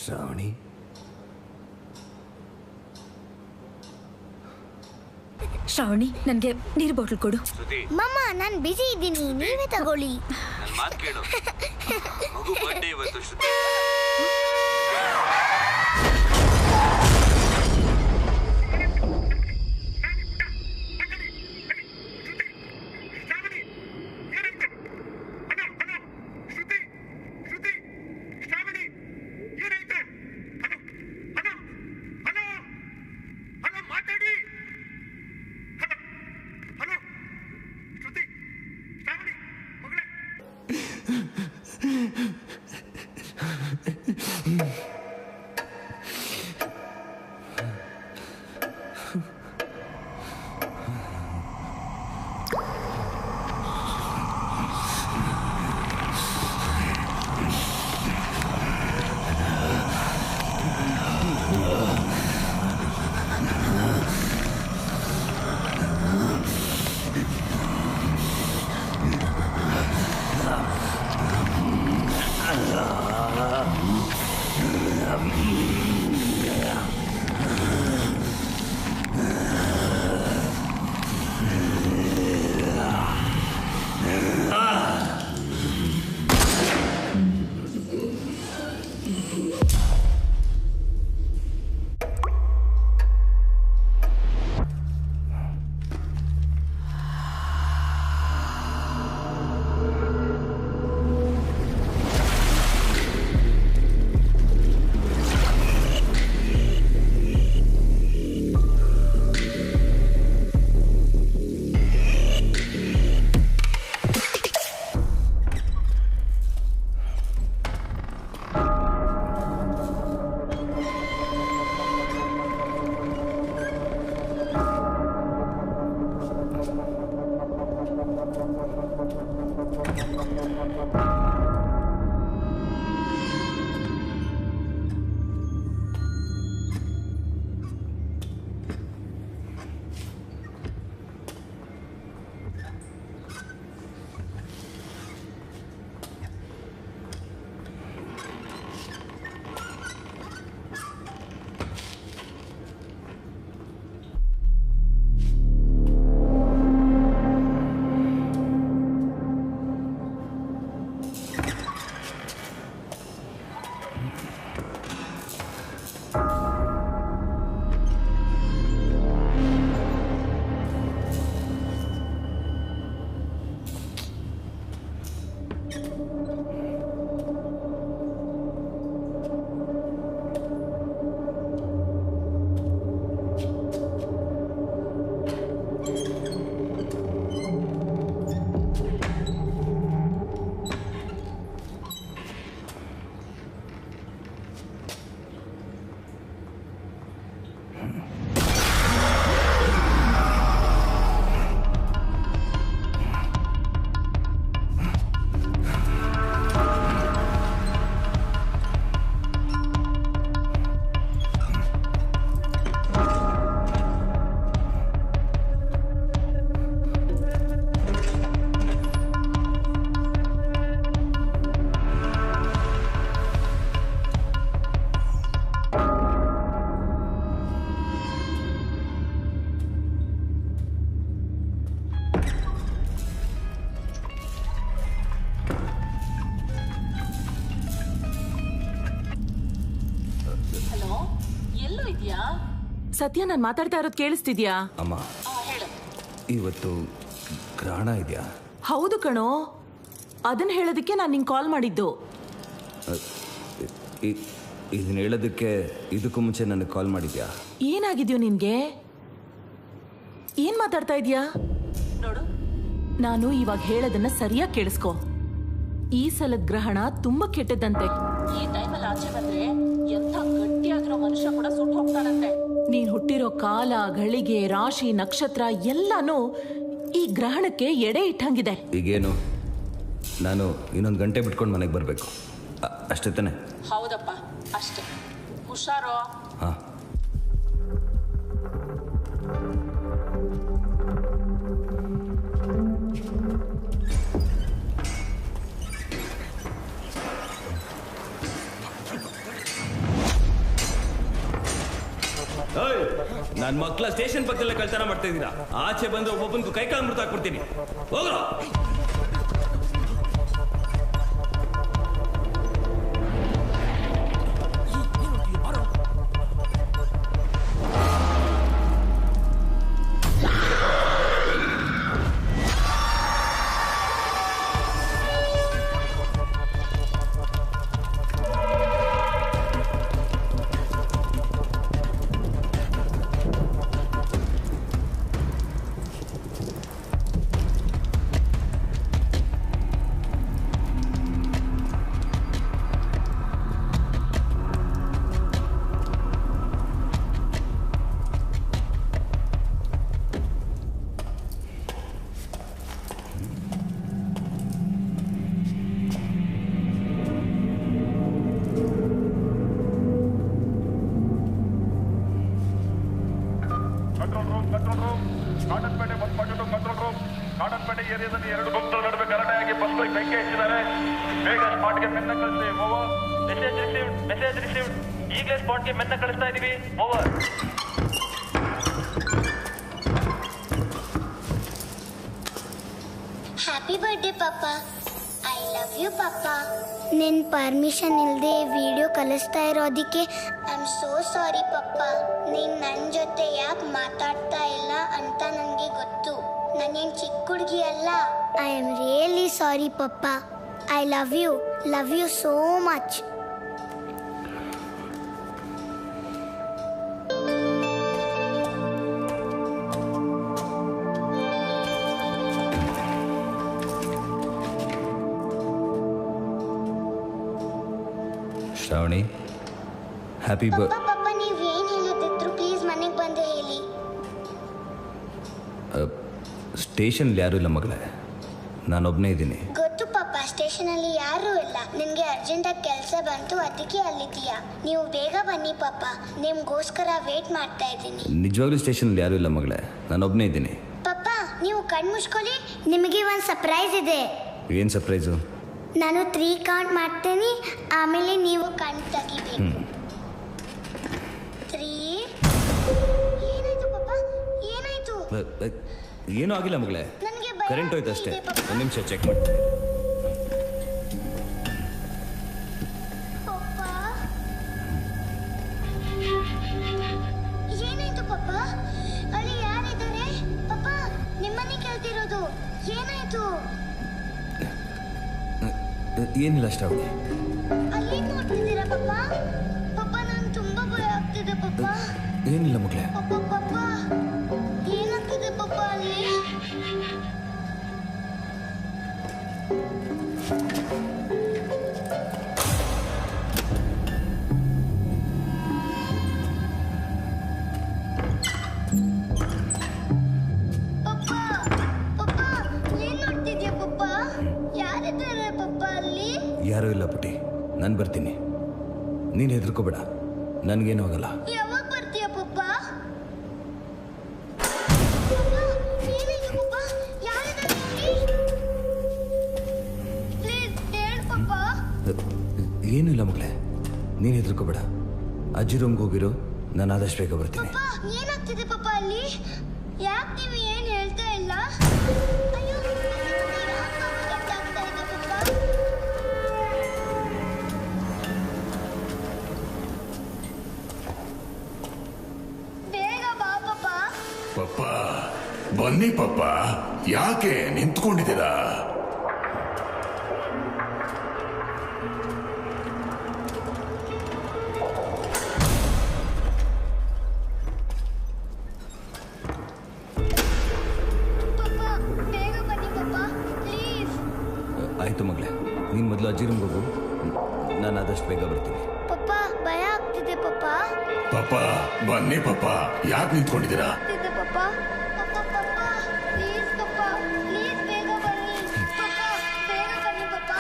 ಶ್ರಾವಣಿ ಶ್ರಾವಣಿ ನನಗೆ ನೀರು ಬಾಟಲ್ ಕೊಡು. ಮಮ್ಮ ನಾನು ಬಿಸಿ ಇದ್ದೀನಿ, ನೀವೇ ತಗೊಳ್ಳಿ. ನನ್ನ ಮಾತು ಕೇಳು, ಮಗು ಬರ್ಡೇ ಇವತ್ತು ಶ್ರುತಿ. ಸತ್ಯ ನಾನು ಮಾತಾಡ್ತಾ ಇರೋದು ಕೇಳಿಸ್ತಿದ್ಯಾ? ಅಮ್ಮ, ಇವತ್ತು ಗ್ರಹಣ ಇದೆಯಾ? ಹೌದು ಕಣೋ, ಅದನ್ನ ಹೇಳೋದಕ್ಕೆ ನಾನು ನಿಂಗೆ ಕಾಲ್ ಮಾಡಿದ್ದು. ಇದನ್ನ ಹೇಳೋದಕ್ಕೆ ಇದಕ್ಕೂ ಮುಂಚೆ ನನಗೆ ಕಾಲ್ ಮಾಡಿದ್ಯಾ? ಏನಾಗಿದ್ಯೋ ನಿನ್ಗೆ? ಏನ್ ಮಾತಾಡ್ತಾ ಇದೀಯಾ? ನೋಡು, ನಾನು ಇವಾಗ ಹೇಳೋದನ್ನ ಸರಿಯಾಗಿ ಕೇಳಿಸ್ಕೊ. ಈ ಸಲದ ಗ್ರಹಣ ತುಂಬಾ ಕೆಟ್ಟದಂತೆ. ಈ ಟೈಮಲ್ಲಿ ಆಚೆ ಬಂದ್ರೆ ಎಂಥ ಗಟ್ಟಿಯಾಗಿರೋ ಮನುಷ್ಯ ಕೂಡ ಸುಟ್ಟು ಹೋಗ್ತಾನಂತೆ. ನೀನ್ ಹುಟ್ಟಿರೋ ಕಾಲ, ಘಳಿಗೆ, ರಾಶಿ, ನಕ್ಷತ್ರ ಎಲ್ಲಾನು ಈ ಗ್ರಹಣಕ್ಕೆ ಎಡೆ ಇಟ್ಟಂಗಿದೆ. ಈಗೇನು, ನಾನು ಇನ್ನೊಂದು ಗಂಟೆ ಬಿಟ್ಕೊಂಡು ಮನೆಗೆ ಬರಬೇಕು ಅಷ್ಟೇ ತಾನೆ? ಹೌದಪ್ಪ, ಅಷ್ಟೇ. ಹುಷಾರೋ. ಹಾಂ. ನನ್ನ ಮಕ್ಕಳ ಸ್ಟೇಷನ್ ಪಕ್ಕದಲ್ಲೇ ಕಳ್ತನ ಮಾಡ್ತಾ ಇದ್ದೀರಾ. ಆಚೆ ಬಂದ್ರೆ ಒಬ್ಬೊಬ್ಬನಿಗೂ ಕೈ ಕಾಲು ಮುರಿದು ಹಾಕ್ಬಿಡ್ತೀನಿ. ಹೋಗ್ರ. Cottonpet 142 control room. ಕಾಟನ್ಪೇಟೆ ಏರಿಯಾದಲ್ಲಿ 2 ಗುಂಪುಗಳ ನಡುವೆ ಗಲಾಟೆಯಾಗಿ ಬಸ್ಗಳಿಗೆ ಬೆಂಕಿ ಹಚ್ಚಿದ್ದಾರೆ. ಬೇಗ ಸ್ಪಾಟ್ಗೆ ಮೆನ್ನ ಕಳಿಸಿ. Over. Message received. Message received. ಈಗಲೇ ಸ್ಪಾಟ್ಗೆ ಮೆನ್ನ ಕಳಿಸ್ತಾ ಇದೀವಿ. ಓವರ್. ಹ್ಯಾಪಿ ಬರ್ಡೇ ಪಾಪ. ಐ ಲವ್ ಯು ಪಾಪ. ನಿನ್ನ ಪರ್ಮಿಷನ್ ಇಲ್ಲದೆ ವಿಡಿಯೋ ಕಲಿಸ್ತಾ ಇರೋದಕ್ಕೆ ಐ ಆಮ್ ಸೋ ಸಾರಿ ಪಪ್ಪ. ನೀನು ನನ್ನ ಜೊತೆ ಯಾಕೆ ಮಾತಾಡ್ತಾ ಇಲ್ಲ ಅಂತ ನನಗೆ ಗೊತ್ತು. ನಾನೇನು ಚಿಕ್ಕ ಹುಡುಗಿ ಅಲ್ಲ. ಐ ಆಮ್ ರಿಯಲಿ ಸಾರಿ ಪಪ್ಪ. I love you so much. Shravani, happy birth. ಪಪ್ಪ ನೀವೇನು ಹೇಳೋದಿದ್ರು ಪ್ಲೀಸ್ ಮನೆಗೆ ಬಂದು ಹೇಳಿ. ಸ್ಟೇಷನ್ಲಿ ಯಾರೂ ಇಲ್ಲ ಮಗಳೇ, ನಾನೊಬ್ಬನೇ ಇದ್ದೀನಿ. ಗೊತ್ತು ಪಾಪ, ಸ್ಟೇಷನಲ್ಲಿ ಯಾರೂ ಇಲ್ಲ. ನಿನಗೆ ಅರ್ಜೆಂಟಾಗಿ ಕೆಲಸ ಬಂತು, ಅದಕ್ಕೆ ಅಲ್ಲಿದ್ದೀಯಾ. ನೀವು ಬೇಗ ಬನ್ನಿ ಪಾಪ, ನಿಮ್ಗೋಸ್ಕರ ವೇಟ್ ಮಾಡ್ತಾ ಇದ್ದೀನಿ. ನಿಜವಾಗ್ಲೂ ಸ್ಟೇಷನ್ಲಿ ಯಾರೂ ಇಲ್ಲ ಮಗಳೇ, ನಾನೊಬ್ಬನೇ ಇದ್ದೀನಿ. ಪಾಪ ನೀವು ಕಣ್ಣು ಮುಚ್ಕೊಳ್ಳಿ, ನಿಮಗೆ ಒಂದು ಸರ್ಪ್ರೈಸ್ ಇದೆ. ಏನು ಸರ್ಪ್ರೈಸು? ನಾನು 3 ಕೌಂಟ್ ಮಾಡ್ತೀನಿ, ಆಮೇಲೆ ನೀವು ಕಣ್ಣು ತೆಗಿಬೇಕು. 3. ಏನಾಯ್ತು ಪಾಪ? ಏನಾಯ್ತು? ಏನೂ ಆಗಿಲ್ಲ ಮಗಳೇ, ನನಗೆ ಭಯ ಕರೆಂಟ್ ಹೋಯ್ತು ಅಷ್ಟೇ. ಆಗ್ತಿದೆ ಪಾಪ. ಒಂದು ನಿಮಿಷ ಚೆಕ್ ಮಾಡ್ತೀನಿ. ಏನಾಯ್ತು ಪಾಪ? ಅಲ್ಲಿ ಯಾರಿದ್ದಾರೆ? ಪಾಪ ನಿಮ್ಮನ್ನೇ ಕೇಳ್ತಿರೋದು. ಏನಾಯ್ತು? ಏನಿಲ್ಲ ಶ್ರಾವಣಿ. ಅಲ್ಲಿ ನೋಡ್ತಿದ್ದೀರಾ ಪಾಪ? ಪಾಪ ನಾನು ತುಂಬಾ ಭಯ ಆಗ್ತಿದೆ ಪಾಪ. ಏನಿಲ್ಲ ಮಗಳೇ. ಪಾಪ ಏನಾಗ್ತಿದೆ ಪಾಪ ಅಲ್ಲಿ? ಏನ್ ನೋಡ್ತಿದ್ಯಾ ಪಾಪ? ಯಾರಿದ್ದಾರೆ ಪಾಪ ಅಲ್ಲಿ? ಯಾರೂ ಇಲ್ಲ ಪುಟಿ, ನಾನು ಬರ್ತೀನಿ. ನೀನು ಹೆದರ್ಕೋಬೇಡ, ನನಗೇನು ಆಗಲ್ಲ. ಯಾವಾಗ ಬರ್ತೀಯ ಪಾಪ? ಏನಿದೆ ಪಾಪ? ಯಾರಿದ್ದಾರೆ ಅಲ್ಲಿ? ಪ್ಲೀಸ್ ಹೇಳು ಪಾಪ. ಏನಿಲ್ಲ ಮಗಳೇ, ನೀನು ಹೆದರ್ಕೋಬೇಡ. ಅಜ್ಜಿ ರೂಮ್ಗೆ ಹೋಗಿರೋ, ನಾನು ಆದಷ್ಟು ಬೇಗ ಬರ್ತೀನಿ. ಪಾಪ ಏನಾಗ್ತಿದೆ ಪಾಪ ಅಲ್ಲಿ? ಯಾಕೆ ನೀವು ಏನು ಹೇಳ್ತಾ ಇಲ್ಲ? ಅಯ್ಯೋ ಆಗ್ತಾ ಇದೆ ಪಾಪ. ಬೇಗ ಬನ್ನಿ ಪಪ್ಪ, ಯಾಕೆ ನಿಂತ್ಕೊಂಡಿದ್ದೀರಾ? ಆಯ್ತು ಮಗಳೇ, ನೀನು ಮೊದಲು ಅಜ್ಜಿ ರೂಮ್ಗೆ ಹೋಗು, ನಾನು ಆದಷ್ಟು ಬೇಗ ಬರ್ತೀನಿ. ಪಪ್ಪ ಭಯ ಆಗ್ತಿದೆ ಪಪ್ಪ. ಪಪ್ಪ ಬನ್ನಿ ಪಪ್ಪ, ಯಾಕೆ ನಿಂತ್ಕೊಂಡಿದ್ದೀರಾ? ಪಪ್ಪ ಪಪ್ಪ ಪಪ್ಪ ಪ್ಲೀಸ್ ಪಪ್ಪ, ಪ್ಲೀಸ್ ಬೇಗ ಬನ್ನಿ ಪಪ್ಪ, ಬೇಗ ಬನ್ನಿ ಪಪ್ಪ.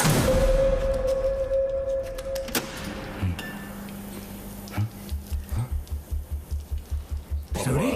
ಶ್ರವಣಿ,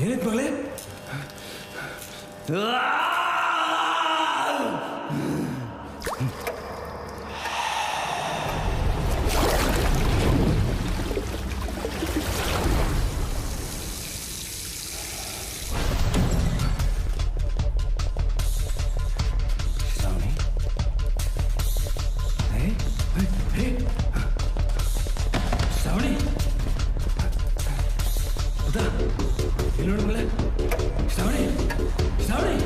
ಏನಾಯ್ತು ಮಗಳೇ? ಶ್ರಾವಣಿ, ಇಲ್ಲಿ ನೋಡು ಮಗಳೇ. ಶ್ರಾವಣಿ, ಶ್ರಾವಣಿ.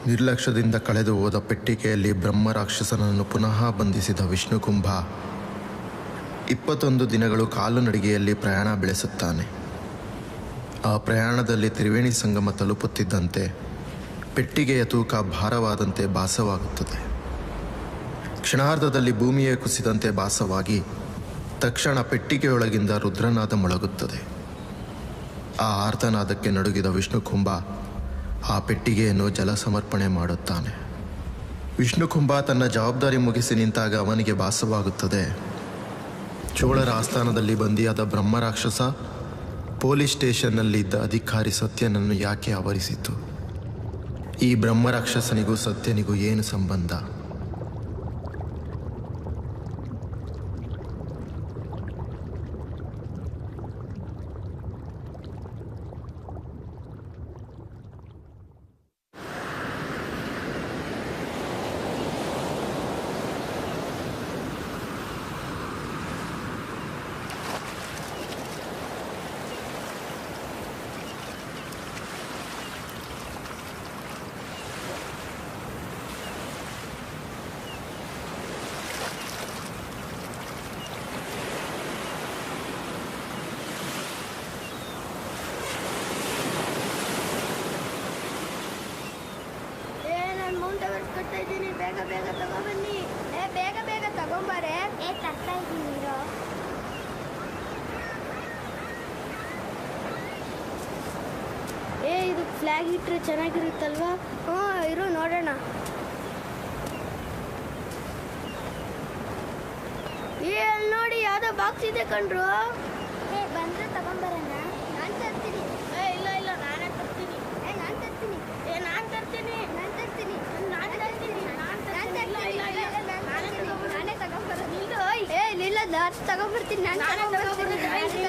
ನಿರ್ಲಕ್ಷ್ಯದಿಂದ ಕಳೆದು ಹೋದ ಪೆಟ್ಟಿಗೆಯಲ್ಲಿ ಬ್ರಹ್ಮರಾಕ್ಷಸನನ್ನು ಪುನಃ ಬಂಧಿಸಿದ ವಿಷ್ಣುಕುಂಭ 21 ದಿನಗಳು ಕಾಲು ನಡಿಗೆಯಲ್ಲಿ ಪ್ರಯಾಣ ಬೆಳೆಸುತ್ತಾನೆ. ಆ ಪ್ರಯಾಣದಲ್ಲಿ ತ್ರಿವೇಣಿ ಸಂಗಮ ತಲುಪುತ್ತಿದ್ದಂತೆ ಪೆಟ್ಟಿಗೆಯ ತೂಕ ಭಾರವಾದಂತೆ ಭಾಸವಾಗುತ್ತದೆ. ಕ್ಷಣಾರ್ಧದಲ್ಲಿ ಭೂಮಿಯೇ ಕುಸಿದಂತೆ ಭಾಸವಾಗಿ ತಕ್ಷಣ ಪೆಟ್ಟಿಗೆಯೊಳಗಿಂದ ರುದ್ರನಾದ ಮೊಳಗುತ್ತದೆ. ಆ ಆರ್ತನಾದಕ್ಕೆ ನಡುಗಿದ ವಿಷ್ಣುಕುಂಭ ಆ ಪೆಟ್ಟಿಗೆಯನ್ನು ಜಲ ಸಮರ್ಪಣೆ ಮಾಡುತ್ತಾನೆ. ವಿಷ್ಣುಕುಂಭ ತನ್ನ ಜವಾಬ್ದಾರಿ ಮುಗಿಸಿ ನಿಂತಾಗ ಅವನಿಗೆ ಭಾಸವಾಗುತ್ತದೆ, ಚೋಳರ ಆಸ್ಥಾನದಲ್ಲಿ ಬಂದಿಯಾದ ಬ್ರಹ್ಮರಾಕ್ಷಸ ಪೊಲೀಸ್ ಸ್ಟೇಷನ್ನಲ್ಲಿದ್ದ ಅಧಿಕಾರಿ ಸತ್ಯನನ್ನು ಯಾಕೆ ಆವರಿಸಿತು? ಈ ಬ್ರಹ್ಮರಾಕ್ಷಸನಿಗೂ ಸತ್ಯನಿಗೂ ಏನು ಸಂಬಂಧ? ಬೇಗ ಬೇಗ ತಗೊಬನ್ನಿ. ಬೇಗ ಬೇಗ ತಗೊಂಬಾರೆ. ತರ್ತಾ ಇದ್ದೀನಿ. ಇದು ಫ್ಲಾಗ್ ಇಟ್ರೆ ಚೆನ್ನಾಗಿರುತ್ತಲ್ವಾ? ಇರು ನೋಡೋಣ. ಅಲ್ಲಿ ನೋಡಿ ಯಾವ್ದೋ ಬಾಕ್ಸ್ ಇದೆ ಕಣ್ರು. ಬಂದ್ರೆ ತಗೊಂಬರೋಣ. ನಾನು ತರ್ತೀನಿ. ಇಲ್ಲ ಇಲ್ಲ ನಾನೇ ತರ್ತೀನಿ. ನಾನು ತರ್ತೀನಿ. ನಾನು ತರ್ತೀನಿ. ನಾನು ತರ್ತೀನಿ. ನಾನು ತರ್ತೀನಿ. ನಾನೇ ತಗೊಂಬರೋದು. ಇಲ್ಲ ನಾನು ತಗೊಂಬರ್ತೀನಿ. ನಾನು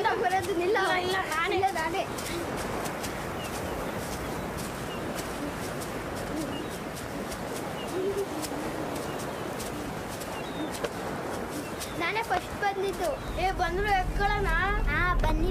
ತಗೊಂಬರೋದು ನಿಲ್ಲ. ಇಲ್ಲ ನಾನೇ. ನಾನೇ ಫಸ್ಟ್ ಬಂದಿದ್ದು. ಬಂದ್ರು ಎತ್ಕೊಳ್ಳೋಣ. ಬನ್ನಿ